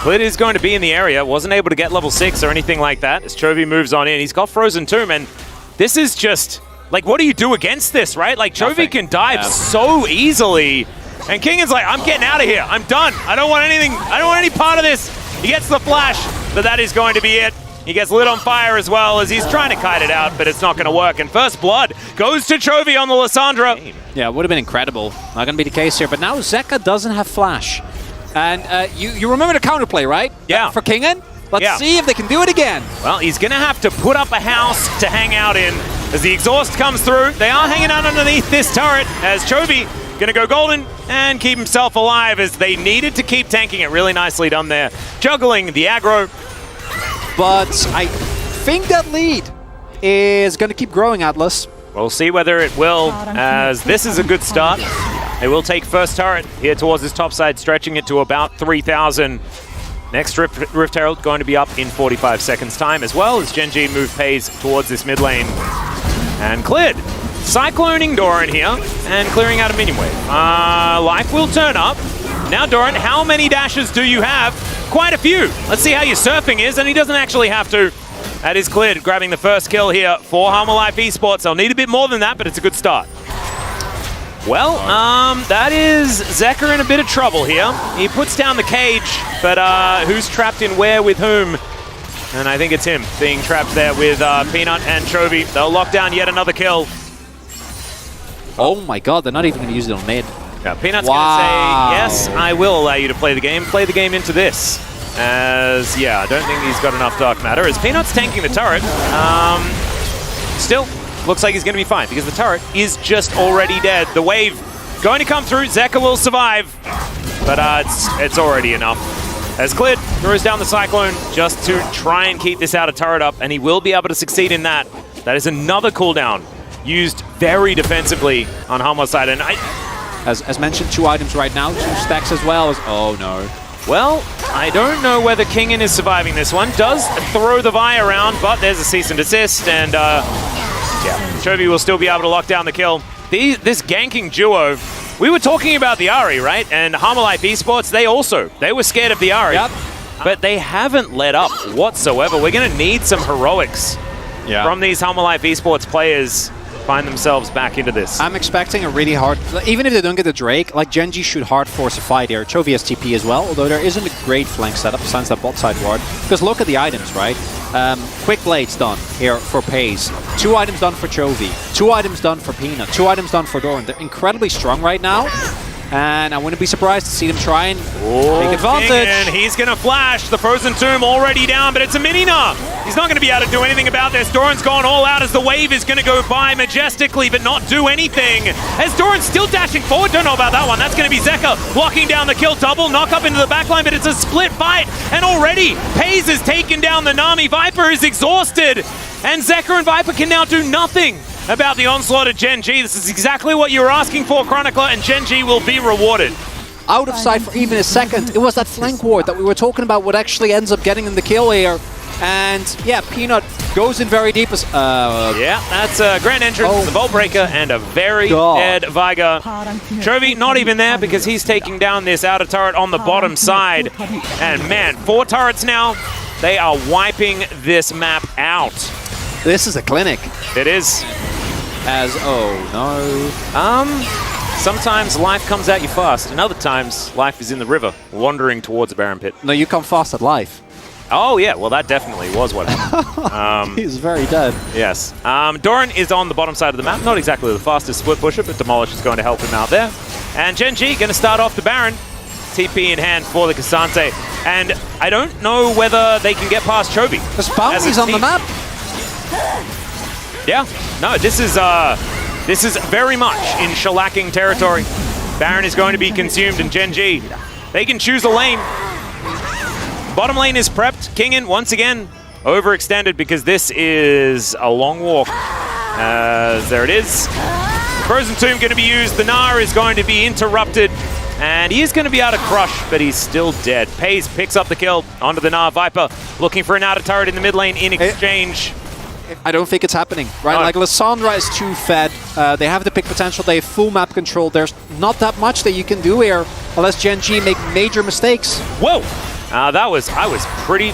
Clit is going to be in the area. Wasn't able to get level 6 or anything like that as Chovy moves on in. He's got Frozen Tomb, and this is just, like, what do you do against this, right? Like, Chovy can dive so easily, and Kingen's like, I'm getting out of here. I'm done. I don't want anything. I don't want any part of this. He gets the flash, but that is going to be it. He gets lit on fire as well as he's trying to kite it out, but it's not going to work. And first blood goes to Chovy on the Lissandra. Yeah, it would have been incredible. Not going to be the case here, but now Zeka doesn't have flash. And you remember the counterplay, right? Yeah. For Kingen? Let's see if they can do it again. Well, he's going to have to put up a house to hang out in as the exhaust comes through. They are hanging out underneath this turret as Chovy going to go golden and keep himself alive as they needed to keep tanking it. Really nicely done there. Juggling the aggro. But I think that lead is going to keep growing, Atlas. We'll see whether it will, as this is a good start. They will take first turret here towards this top side, stretching it to about 3,000. Next Rift Herald going to be up in 45 seconds time, as well as Gen G move pays towards this mid lane. And cleared. Cycloning Doran here and clearing out a minion wave. Life will turn up. Now Doran, how many dashes do you have? Quite a few. Let's see how your surfing is, and he doesn't actually have to. That is cleared, grabbing the first kill here for Harmalife Esports. They'll need a bit more than that, but it's a good start. Well, that is Zeka in a bit of trouble here. He puts down the cage, but who's trapped in where with whom? And I think it's him being trapped there with Peanut and Chovy. They'll lock down yet another kill. Oh my god, they're not even going to use it on mid. Yeah, Peanut's going to say, yes, I will allow you to play the game. Play the game into this. As, yeah, I don't think he's got enough Dark Matter. As Peanut's tanking the turret, still looks like he's going to be fine because the turret is just already dead. The wave going to come through. Zeka will survive, but it's already enough. As Clit throws down the Cyclone just to try and keep this out of turret up, and he will be able to succeed in that. That is another cooldown used very defensively on Harm's side. And as mentioned, 2 items right now, 2 stacks as well. Oh no. Well, I don't know whether Kingen is surviving this one. Does throw the Vi around, but there's a cease and desist, and yeah, Chovy will still be able to lock down the kill. This ganking duo, we were talking about the Ahri, right? And Harmalife Esports, they were scared of the Ahri, but they haven't let up whatsoever. We're going to need some heroics from these Harmalife Esports players. Find themselves back into this. I'm expecting a really hard, even if they don't get the Drake, like Gen G should hard force a fight here. Chovy has TP as well, although there isn't a great flank setup besides that bot side ward. Because look at the items, right? Quick Blades done here for Pays. 2 items done for Chovy. 2 items done for Peanut. 2 items done for Doran. They're incredibly strong right now. And I wouldn't be surprised to see them try and take advantage. And he's going to flash. The Frozen Tomb already down, but it's a mini-Gnar. He's not going to be able to do anything about this. Doran's gone all out as the wave is going to go by majestically, but not do anything. As Doran's still dashing forward. Don't know about that one. That's going to be Zeka locking down the kill. Double knock up into the backline, but it's a split fight. And already, Pays has taken down the Nami. Viper is exhausted. And Zeka and Viper can now do nothing about the onslaught of Gen G. This is exactly what you were asking for, Chronicler, and Gen G will be rewarded. Out of sight for even a second. It was that flank ward that we were talking about what actually ends up getting them the kill here. And yeah, Peanut goes in very deep. Yeah, that's a grand entrance, the Vault Breaker, and a very dead Viga. Chovy not even there because he's taking down this outer turret on the bottom side. And man, 4 turrets now. They are wiping this map out. This is a clinic. It is. Sometimes life comes at you fast, and other times life is in the river, wandering towards a Baron Pit. No, you come fast at life. Oh yeah, well that definitely was what happened. He's very dead. Yes. Doran is on the bottom side of the map, not exactly the fastest split pusher, but Demolish is going to help him out there. And Gen G going to start off the Baron. TP in hand for the Cassante. And I don't know whether they can get past Chovy. There's bounties on the map. Yeah, no, this is This is very much in shellacking territory. Baron is going to be consumed, and Gen G, they can choose a lane. Bottom lane is prepped. Kingin, once again, overextended because this is a long walk. There it is. Frozen Tomb going to be used. The Gnar is going to be interrupted. And he is going to be able to crush, but he's still dead. Pays picks up the kill onto the Gnar. Viper looking for an outer turret in the mid lane in exchange. I don't think it's happening, right? No. Like, Lissandra is too fed. They have the pick potential. They have full map control. There's not that much that you can do here unless Gen G make major mistakes. Whoa! I was pretty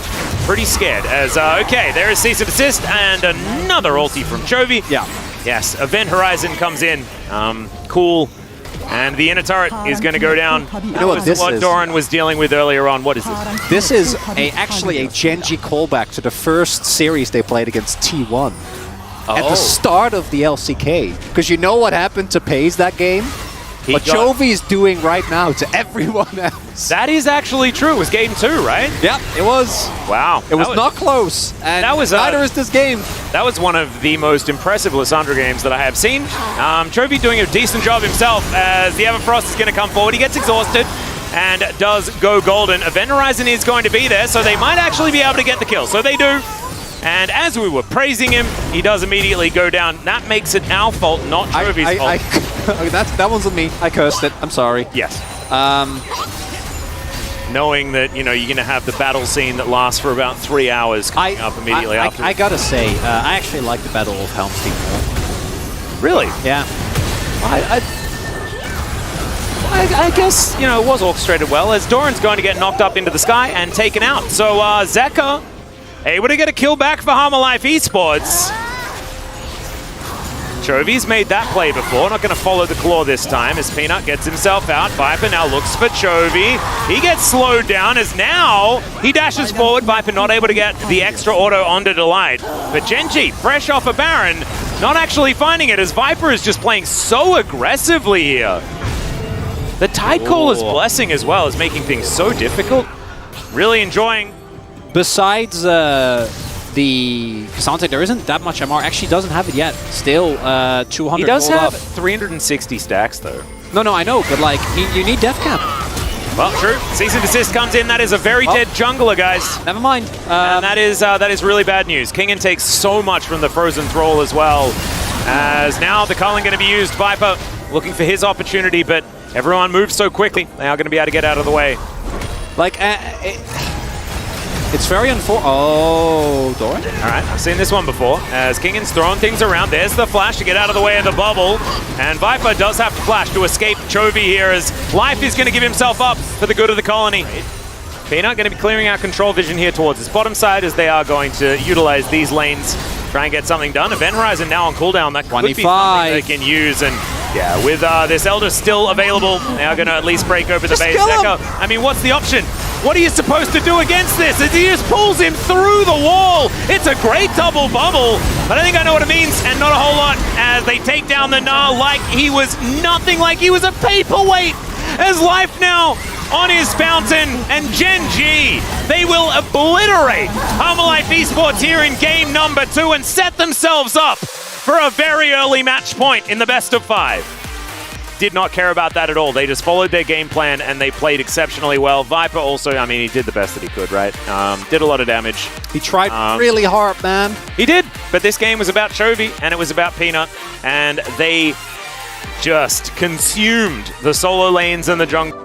scared. As okay, there is cease and desist and another ulti from Chovy. Yeah. Yes, Event Horizon comes in. Cool. And the inner turret is going to go down. You know what this is? Doran was dealing with earlier on. What is this? This is actually a Gen G callback to the first series they played against T1 at the start of the LCK. Because you know what happened to Pays that game? What Chovy is doing right now to everyone else. That is actually true. It was game 2, right? Yep, it was. Wow. It was not close. And that was, neither is this game. That was one of the most impressive Lissandra games that I have seen. Chovy doing a decent job himself as the Everfrost is going to come forward. He gets exhausted and does go golden. Event Horizon is going to be there, so they might actually be able to get the kill. So they do. And as we were praising him, he does immediately go down. That makes it our fault, not Chovy's fault. That one's on me. I cursed it. I'm sorry. Yes. Knowing that, you know, you're going to have the battle scene that lasts for about 3 hours coming up immediately after. I gotta say, I actually like the Battle of Helm's Deep more. Really? Yeah. I guess, you know, it was orchestrated well, as Doran's going to get knocked up into the sky and taken out. So, Zeka able to get a kill back for Harmalife Esports. Chovy's made that play before, not going to follow the claw this time as Peanut gets himself out. Viper now looks for Chovy. He gets slowed down as now he dashes forward. Viper not able to get the extra auto onto Delight. But Gen G, fresh off a Baron, not actually finding it as Viper is just playing so aggressively here. The Tidecaller's blessing as well is making things so difficult. Really enjoying. Besides the K'Sante, there isn't that much MR. Actually doesn't have it yet. Still 200. He does have up. 360 stacks though. No, I know, but like you need death cap. Well, true. Cease and desist comes in. That is a very dead jungler, guys. Never mind. And that is really bad news. Kingin takes so much from the Frozen Thrall as well. As now the Cullen going to be used. Viper looking for his opportunity, but everyone moves so quickly. They are going to be able to get out of the way. Like, it's very unfortunate. Oh, Doran? All right, I've seen this one before. As Kingin's throwing things around. There's the flash to get out of the way of the bubble. And Viper does have to flash to escape Chovy here as Life is going to give himself up for the good of the colony. Peanut going to be clearing out control vision here towards his bottom side as they are going to utilize these lanes. Try and get something done. Event Horizon now on cooldown. That could be something they can use. And yeah, with this Elder still available, they are going to at least break over the base. I mean, what's the option? What are you supposed to do against this? As he just pulls him through the wall. It's a great double bubble, but I think I know what it means, and not a whole lot, as they take down the Gnar like he was nothing, like he was a paperweight. As Life now on his fountain, and Gen G, they will obliterate Harmalife Esports here in game number 2 and set themselves up for a very early match point in the best of 5. Did not care about that at all. They just followed their game plan and they played exceptionally well. Viper also, I mean, he did the best that he could, right? Did a lot of damage. He tried really hard, man. He did, but this game was about Chovy and it was about Peanut, and they just consumed the solo lanes and the jungle.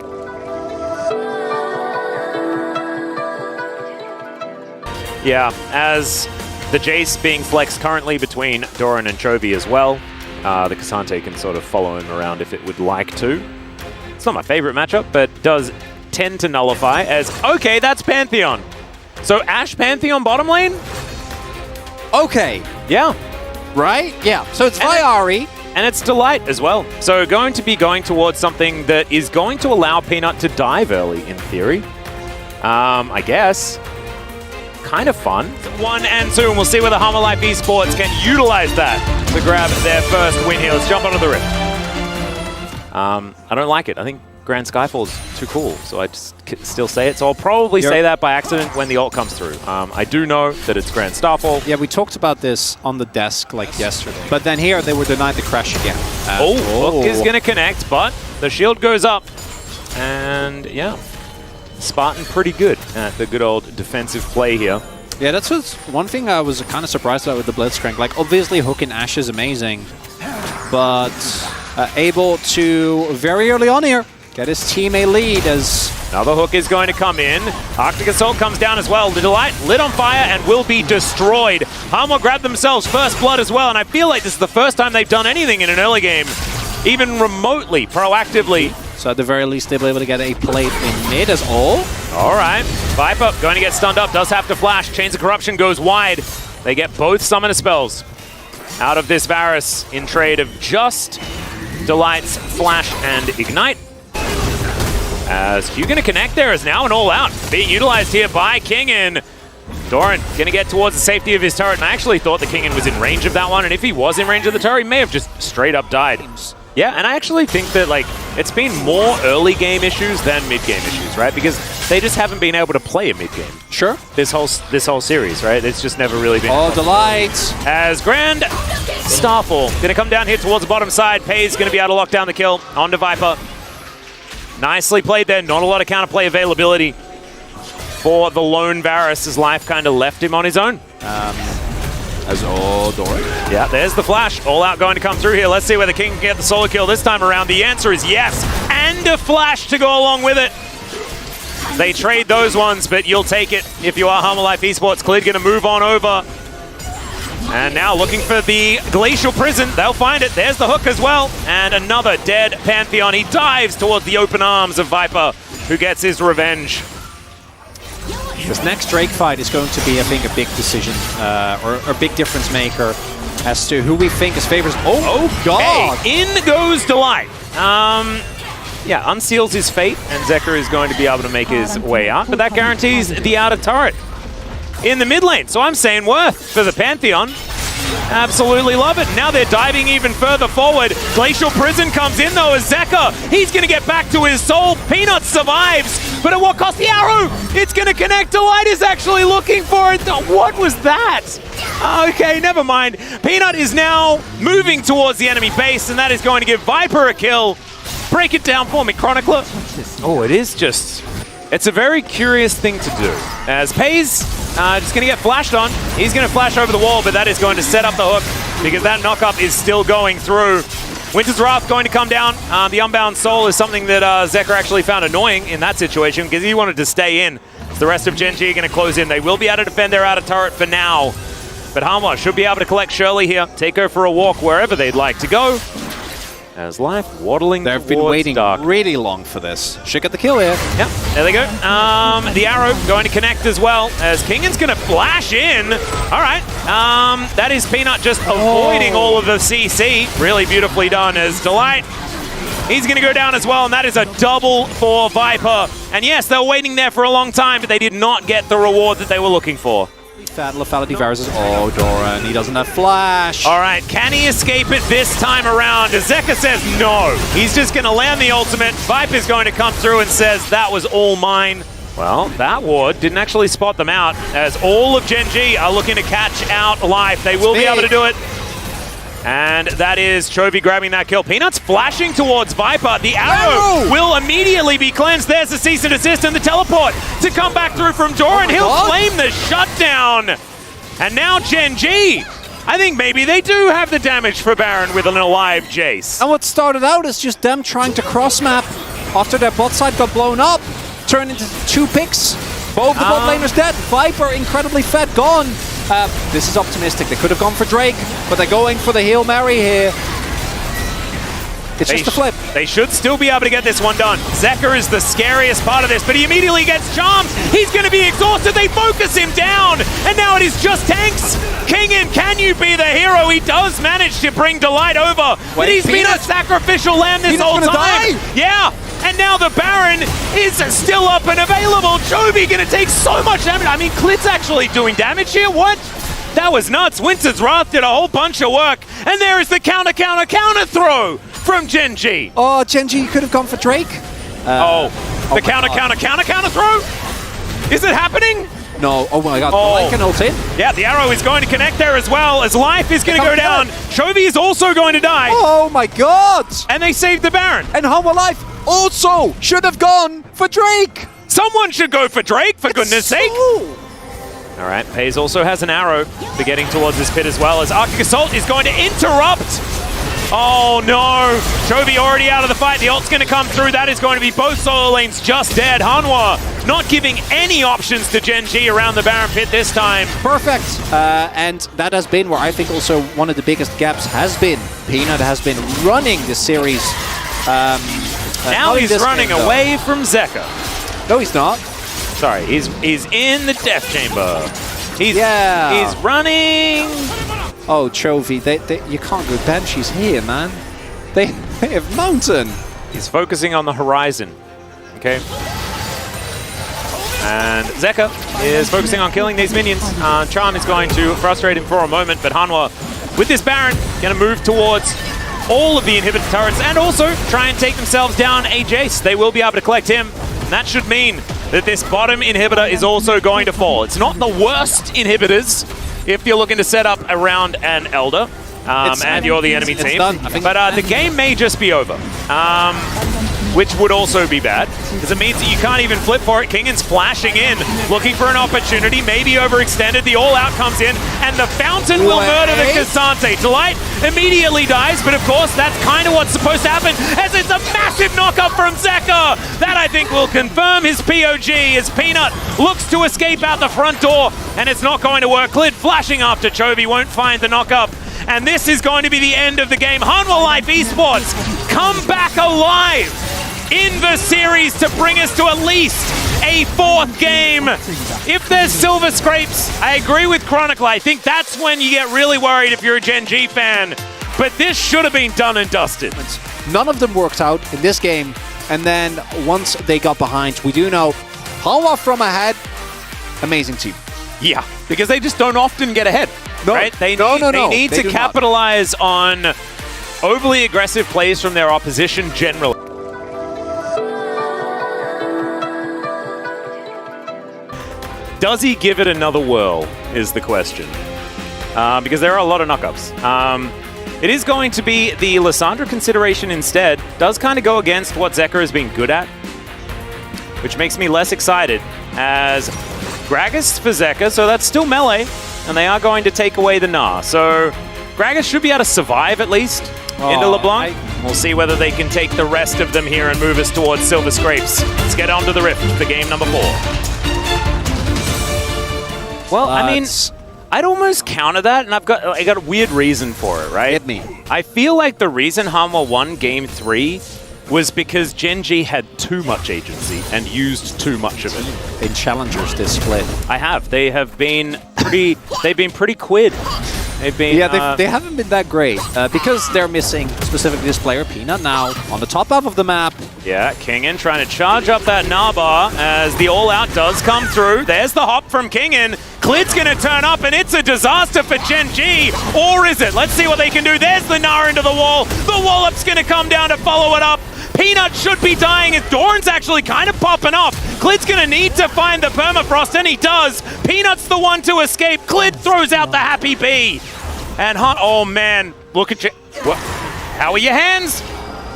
Yeah, as the Jace being flexed currently between Doran and Chovy as well. The K'Sante can sort of follow him around if it would like to. It's not my favorite matchup, but does tend to nullify as, okay, that's Pantheon. So Ashe Pantheon bottom lane? Okay. Yeah. Right? Yeah. So it's Viari. And it's Delight as well. So going to be going towards something that is going to allow Peanut to dive early, in theory. I guess. Kind of fun. 1 and 2, and we'll see whether Harmalife Esports can utilize that to grab their first win here. Let's jump onto the rift. I don't like it. I think Grand Skyfall's too cool, so I just still say it. So I'll probably say that by accident when the ult comes through. I do know that it's Grand Starfall. Yeah, we talked about this on the desk like yesterday. But then here they were denied the crash again. Hook is going to connect, but the shield goes up. And yeah, Spartan pretty good at the good old defensive play here. Yeah, that's one thing I was kind of surprised about with the Blitzcrank. Like, obviously, Hook and Ash is amazing, but able to, very early on here, get his team a lead as... Another Hook is going to come in. Arctic Assault comes down as well. The Delight lit on fire and will be destroyed. Hanwha grabbed themselves first blood as well, and I feel like this is the first time they've done anything in an early game, even remotely, proactively. So at the very least, they'll be able to get a plate in mid as all. All right. Viper going to get stunned up, does have to flash. Chains of Corruption goes wide. They get both Summoner spells out of this Varus in trade of just Delight's Flash and Ignite. As Q going to connect there is now an all-out being utilized here by Kingin. Doran going to get towards the safety of his turret, and I actually thought the Kingin was in range of that one, and if he was in range of the turret, he may have just straight up died. Yeah, and I actually think that, like, it's been more early game issues than mid game issues, right? Because they just haven't been able to play a mid game. Sure. This whole series, right? It's just never really been. Oh, Delight! As Grand Starfall going to come down here towards the bottom side. Pay's going to be able to lock down the kill onto Viper. Nicely played there. Not a lot of counterplay availability for the lone Varus. His life kind of left him on his own. As all Doran. Yeah, there's the flash. All out going to come through here. Let's see whether King can get the solo kill this time around. The answer is yes. And a flash to go along with it. They trade those ones, but you'll take it if you are Hanwha Life Esports. Clid going to move on over. And now looking for the Glacial Prison. They'll find it. There's the Hook as well. And another dead Pantheon. He dives towards the open arms of Viper, who gets his revenge. This next Drake fight is going to be, I think, a big decision or a big difference maker as to who we think is favorites. Oh, God! Hey, in goes Delight. Yeah, unseals his fate, and Zeker is going to be able to make his way out, but that guarantees the outer turret in the mid lane. So I'm saying worth for the Pantheon. Absolutely love it. Now they're diving even further forward. Glacial Prison comes in though as Zeker. He's going to get back to his soul. Peanut survives, but at what cost? The arrow! It's going to connect. Delight is actually looking for it. What was that? Okay, never mind. Peanut is now moving towards the enemy base, and that is going to give Viper a kill. Break it down for me, Chronicler. Oh, it is just... It's a very curious thing to do. As Pays just going to get flashed on. He's going to flash over the wall, but that is going to set up the Hook because that knock-up is still going through. Winter's Wrath going to come down. The Unbound Soul is something that Zeker actually found annoying in that situation because he wanted to stay in. So the rest of Gen G are going to close in. They will be able to defend their outer turret for now. But Hanwha should be able to collect HLE here, take her for a walk wherever they'd like to go. As Life waddling towards They've been waiting Dark. really long for this. Should get the kill here. Yep, there they go. The arrow going to connect as well, as Kingan's going to flash in. All right, that is Peanut just avoiding all of the CC. Really beautifully done as Delight. He's going to go down as well, and that is a double for Viper. And yes, they were waiting there for a long time, but they did not get the reward that they were looking for. Fatal Lethality Varus is... Oh, Doran, he doesn't have flash. All right, can he escape it this time around? Zeker says no. He's just going to land the ultimate. Viper's going to come through and says, that was all mine. Well, that ward didn't actually spot them out, as all of Gen G are looking to catch out Life. They will be able to do it. And that is Chovy grabbing that kill. Peanut's flashing towards Viper. The arrow will immediately be cleansed. There's the cease and desist and the teleport to come back through from Doran. He'll flame the shutdown. And now Gen G. I think maybe they do have the damage for Baron with an alive Jace. And what started out as just them trying to cross-map after their bot side got blown up, turned into 2 picks. Both the bot laners dead. Viper incredibly fed, gone. This is optimistic. They could have gone for Drake, but they're going for the Hail Mary here. It's just a flip. They should still be able to get this one done. Zeker is the scariest part of this, but he immediately gets charmed. He's going to be exhausted. They focus him down, and now it is just tanks. Kingin, can you be the hero? He does manage to bring Delight over, but he's been a sacrificial lamb this whole time. Yeah. And now the Baron is still up and available. Chovy going to take so much damage. I mean, Klid's actually doing damage here. What? That was nuts. Winter's Wrath did a whole bunch of work. And there is the counter throw from Gen G. Oh, Gen G could have gone for Drake. The counter throw? Is it happening? No, oh my god, Oh. Light can ult in. Yeah, the arrow is going to connect there as well, as Life is going to go down. Chovy is also going to die. Oh my god! And they saved the Baron. And Hanwha Life also should have gone for Drake! Someone should go for Drake, for goodness sake. All right, Pays also has an arrow for getting towards this pit as well, as Arctic Assault is going to interrupt. Oh no, Chovy already out of the fight. The ult's going to come through. That is going to be both solo lanes just dead. Hanwha not giving any options to Gen G around the Baron pit this time. Perfect. And that has been where I think also one of the biggest gaps has been. Peanut has been running this series. Now he's running away from Zeka. No, he's not. Sorry, he's in the death chamber. He's running. Oh, Chovy, you can't go Banshees here, man. They have Mountain. He's focusing on the horizon. Okay. And Zeka is focusing on killing these minions. Charm is going to frustrate him for a moment, but Hanwha, with this Baron, going to move towards all of the inhibitor turrets and also try and take themselves down a Jace. They will be able to collect him. And that should mean that this bottom inhibitor is also going to fall. It's not the worst inhibitors if you're looking to set up around an Elder and you're the enemy team. But the game may just be over. Which would also be bad, because it means that you can't even flip for it. Kingan's flashing in, looking for an opportunity, maybe overextended. The all-out comes in, and the Fountain will murder the Cassante. Delight immediately dies, but of course, that's kind of what's supposed to happen, as it's a massive knock-up from Zeka. That, I think, will confirm his POG, as Peanut looks to escape out the front door, and it's not going to work. Clid flashing after Chovy, won't find the knock-up. And this is going to be the end of the game. Hanwha Life Esports come back alive in the series to bring us to at least a 4th game. If there's silver scrapes, I agree with Chronicle. I think that's when you get really worried if you're a Gen G fan. But this should have been done and dusted. None of them worked out in this game. And then once they got behind, we do know Hanwha from ahead, amazing team. Yeah, because they just don't often get ahead. No, right? They need to capitalize on overly aggressive plays from their opposition generally. Does he give it another whirl, is the question. Because there are a lot of knockups. It is going to be the Lissandra consideration instead. Does kind of go against what Zeka has been good at, which makes me less excited, as Gragas for Zeka, so that's still melee, and they are going to take away the Gnar. So Gragas should be able to survive at least into LeBlanc. We'll see whether they can take the rest of them here and move us towards Silver Scrapes. Let's get on to the Rift for game number 4. Well, I mean, I'd almost counter that, and I got a weird reason for it, right? Hit me. I feel like the reason Hanwha won game 3 was because Gen G had too much agency and used too much of it. In challengers this split. I have. They have been pretty. They've been pretty quid. They've been. Yeah, they haven't been that great because they're missing specifically this player Peanut now on the top half of the map. Yeah, Kingan trying to charge up that Gnar as the all-out does come through. There's the hop from Kingan. Clid's going to turn up, and it's a disaster for Gen G. Or is it? Let's see what they can do. There's the Gnar into the wall. The wallop's going to come down to follow it up. Peanut should be dying as Doran's actually kind of popping off. Clid's going to need to find the permafrost, and he does. Peanut's the one to escape. Clid throws out the happy bee. And Hunt, oh man, look at you. What? How are your hands?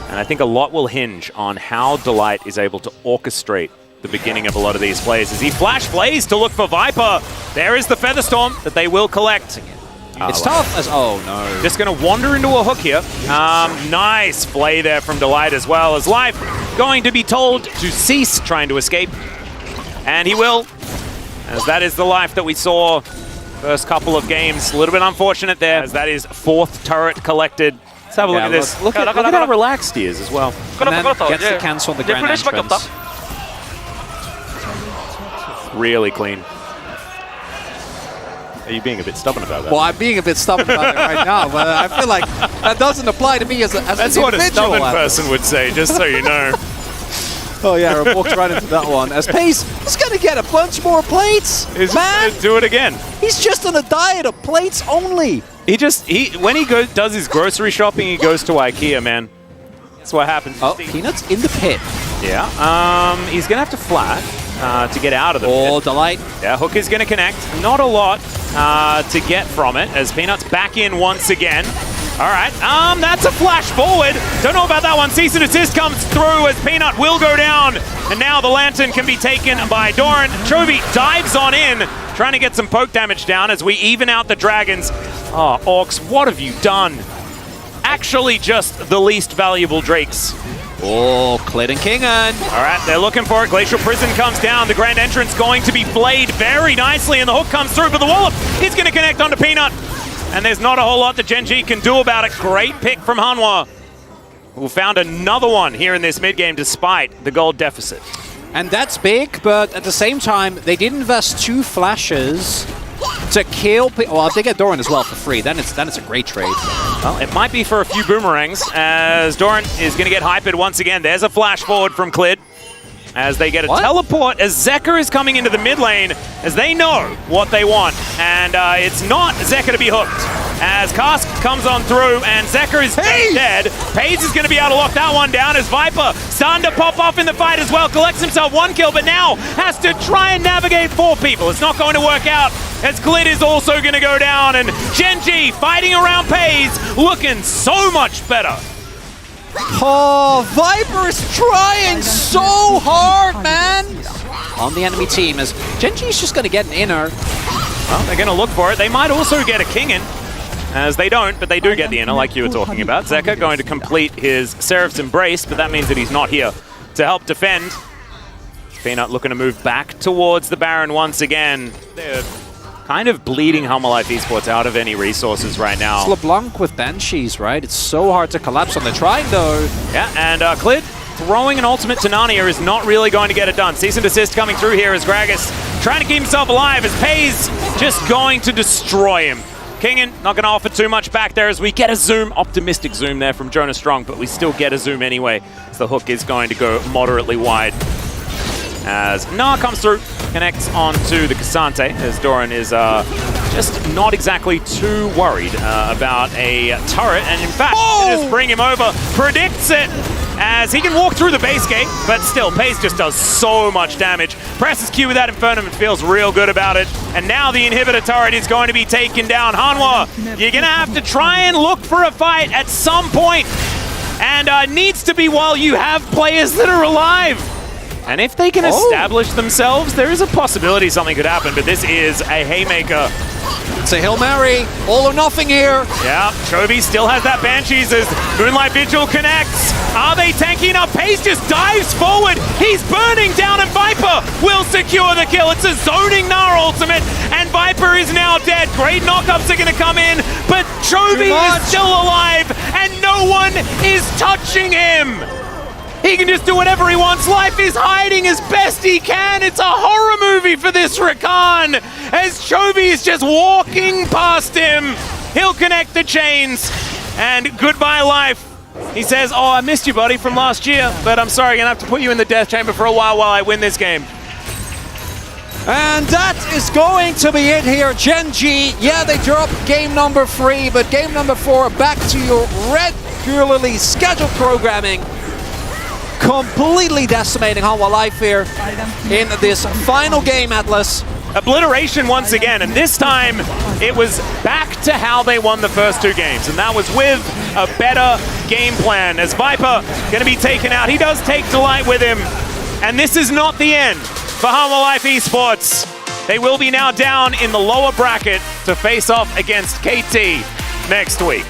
And I think a lot will hinge on how Delight is able to orchestrate the beginning of a lot of these plays. As he flash plays to look for Viper. There is the Featherstorm that they will collect. It's tough as, oh no. Just going to wander into a hook here. Nice play there from Delight as well, as Life going to be told to cease trying to escape. And he will, as that is the Life that we saw first couple of games. A little bit unfortunate there, as that is 4th turret collected. Let's have a look at this. Look at how relaxed he is as well. And then gets the cancel on the grand entrance. Really clean. Are you being a bit stubborn about that? Well, I'm being a bit stubborn about it right now, but I feel like that doesn't apply to me as an individual. That's what a stubborn person would say, just so you know. Oh yeah, I walked right into that one. As Pace is going to get a bunch more plates. He's going to do it again. He's just on a diet of plates only. When he does his grocery shopping, he goes to IKEA, man. That's what happens. Oh, Peanut's in the pit. Yeah, he's going to have to flash to get out of the pit. Delight. Yeah, Hook is going to connect. Not a lot to get from it as Peanut's back in once again. All right, that's a flash forward. Don't know about that one. Cease and desist comes through as Peanut will go down. And now the Lantern can be taken by Doran. Chovy dives on in, trying to get some poke damage down as we even out the Dragons. Oh, Orcs, what have you done? Actually just the least valuable Drakes. Oh, Clid and Kingan. All right, they're looking for it. Glacial Prison comes down. The Grand Entrance going to be flayed very nicely, and the Hook comes through, but the Wallop is going to connect onto Peanut. And there's not a whole lot that Gen G can do about it. Great pick from Hanwha, who found another one here in this mid-game despite the gold deficit. And that's big, but at the same time, they did invest 2 flashes to kill. Well, if they get Doran as well for free, then it's a great trade. Well, it might be for a few boomerangs as Doran is going to get hypered once again. There's a flash forward from Clid as they get a teleport as Zeka is coming into the mid lane as they know what they want. And it's not Zeka to be hooked as Cask comes on through and Zeka is dead. Paze is going to be able to lock that one down as Viper starting to pop off in the fight as well. Collects himself 1 kill, but now has to try and navigate 4 people. It's not going to work out as Clid is also going to go down. And Gen G fighting around Paze, looking so much better. Oh, Viper is trying so hard, man! On the enemy team as Gen G is just going to get an inner. Well, they're going to look for it. They might also get a king in, as they don't, but they do get the inner, like you were talking about. Zeka going to complete his Seraph's Embrace, but that means that he's not here to help defend. Peanut looking to move back towards the Baron once again. They're kind of bleeding Life Esports out of any resources right now. It's LeBlanc with Banshees, right? It's so hard to collapse on the trying though. Yeah, and Clid throwing an ultimate to Narnia is not really going to get it done. Cease and desist coming through here as Gragas trying to keep himself alive as Paze just going to destroy him. Kingan not going to offer too much back there as we get a zoom, optimistic zoom there from Jonah Strong, but we still get a zoom anyway. So the Hook is going to go moderately wide. As Nah comes through, connects onto the Cassante, as Doran is just not exactly too worried about a turret, and in fact, just bring him over, predicts it, as he can walk through the base gate, but still, Pace just does so much damage. Presses Q with that Infernum and feels real good about it, and now the inhibitor turret is going to be taken down. Hanwha, you're going to have to try and look for a fight at some point, and needs to be while you have players that are alive. And if they can establish themselves, there is a possibility something could happen, but this is a haymaker. It's a Hail Mary, all or nothing here. Yeah, Chovy still has that Banshees as Moonlight Vigil connects. Are they tanking up? Pace just dives forward. He's burning down and Viper will secure the kill. It's a zoning Gnar ultimate and Viper is now dead. Great knockups are going to come in, but Chovy is still alive and no one is touching him. He can just do whatever he wants. Life is hiding as best he can. It's a horror movie for this Rakan as Chovy is just walking past him. He'll connect the chains and goodbye Life. He says, oh, I missed you, buddy, from last year, but I'm sorry, I'm going to have to put you in the death chamber for a while I win this game. And that is going to be it here. Gen G, yeah, they drop game number 3, but game number 4, back to your regularly scheduled programming. Completely decimating Hanwha Life here in this final game, Atlas. Obliteration once again, and this time it was back to how they won the first 2 games, and that was with a better game plan. As Viper going to be taken out, he does take Delight with him, and this is not the end for Hanwha Life Esports. They will be now down in the lower bracket to face off against KT next week.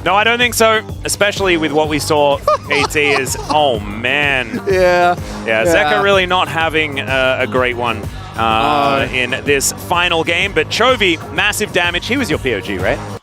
No, I don't think so, especially with what we saw. KT is, oh man. Yeah. Zeka really not having a great one in this final game, but Chovy, massive damage. He was your POG, right?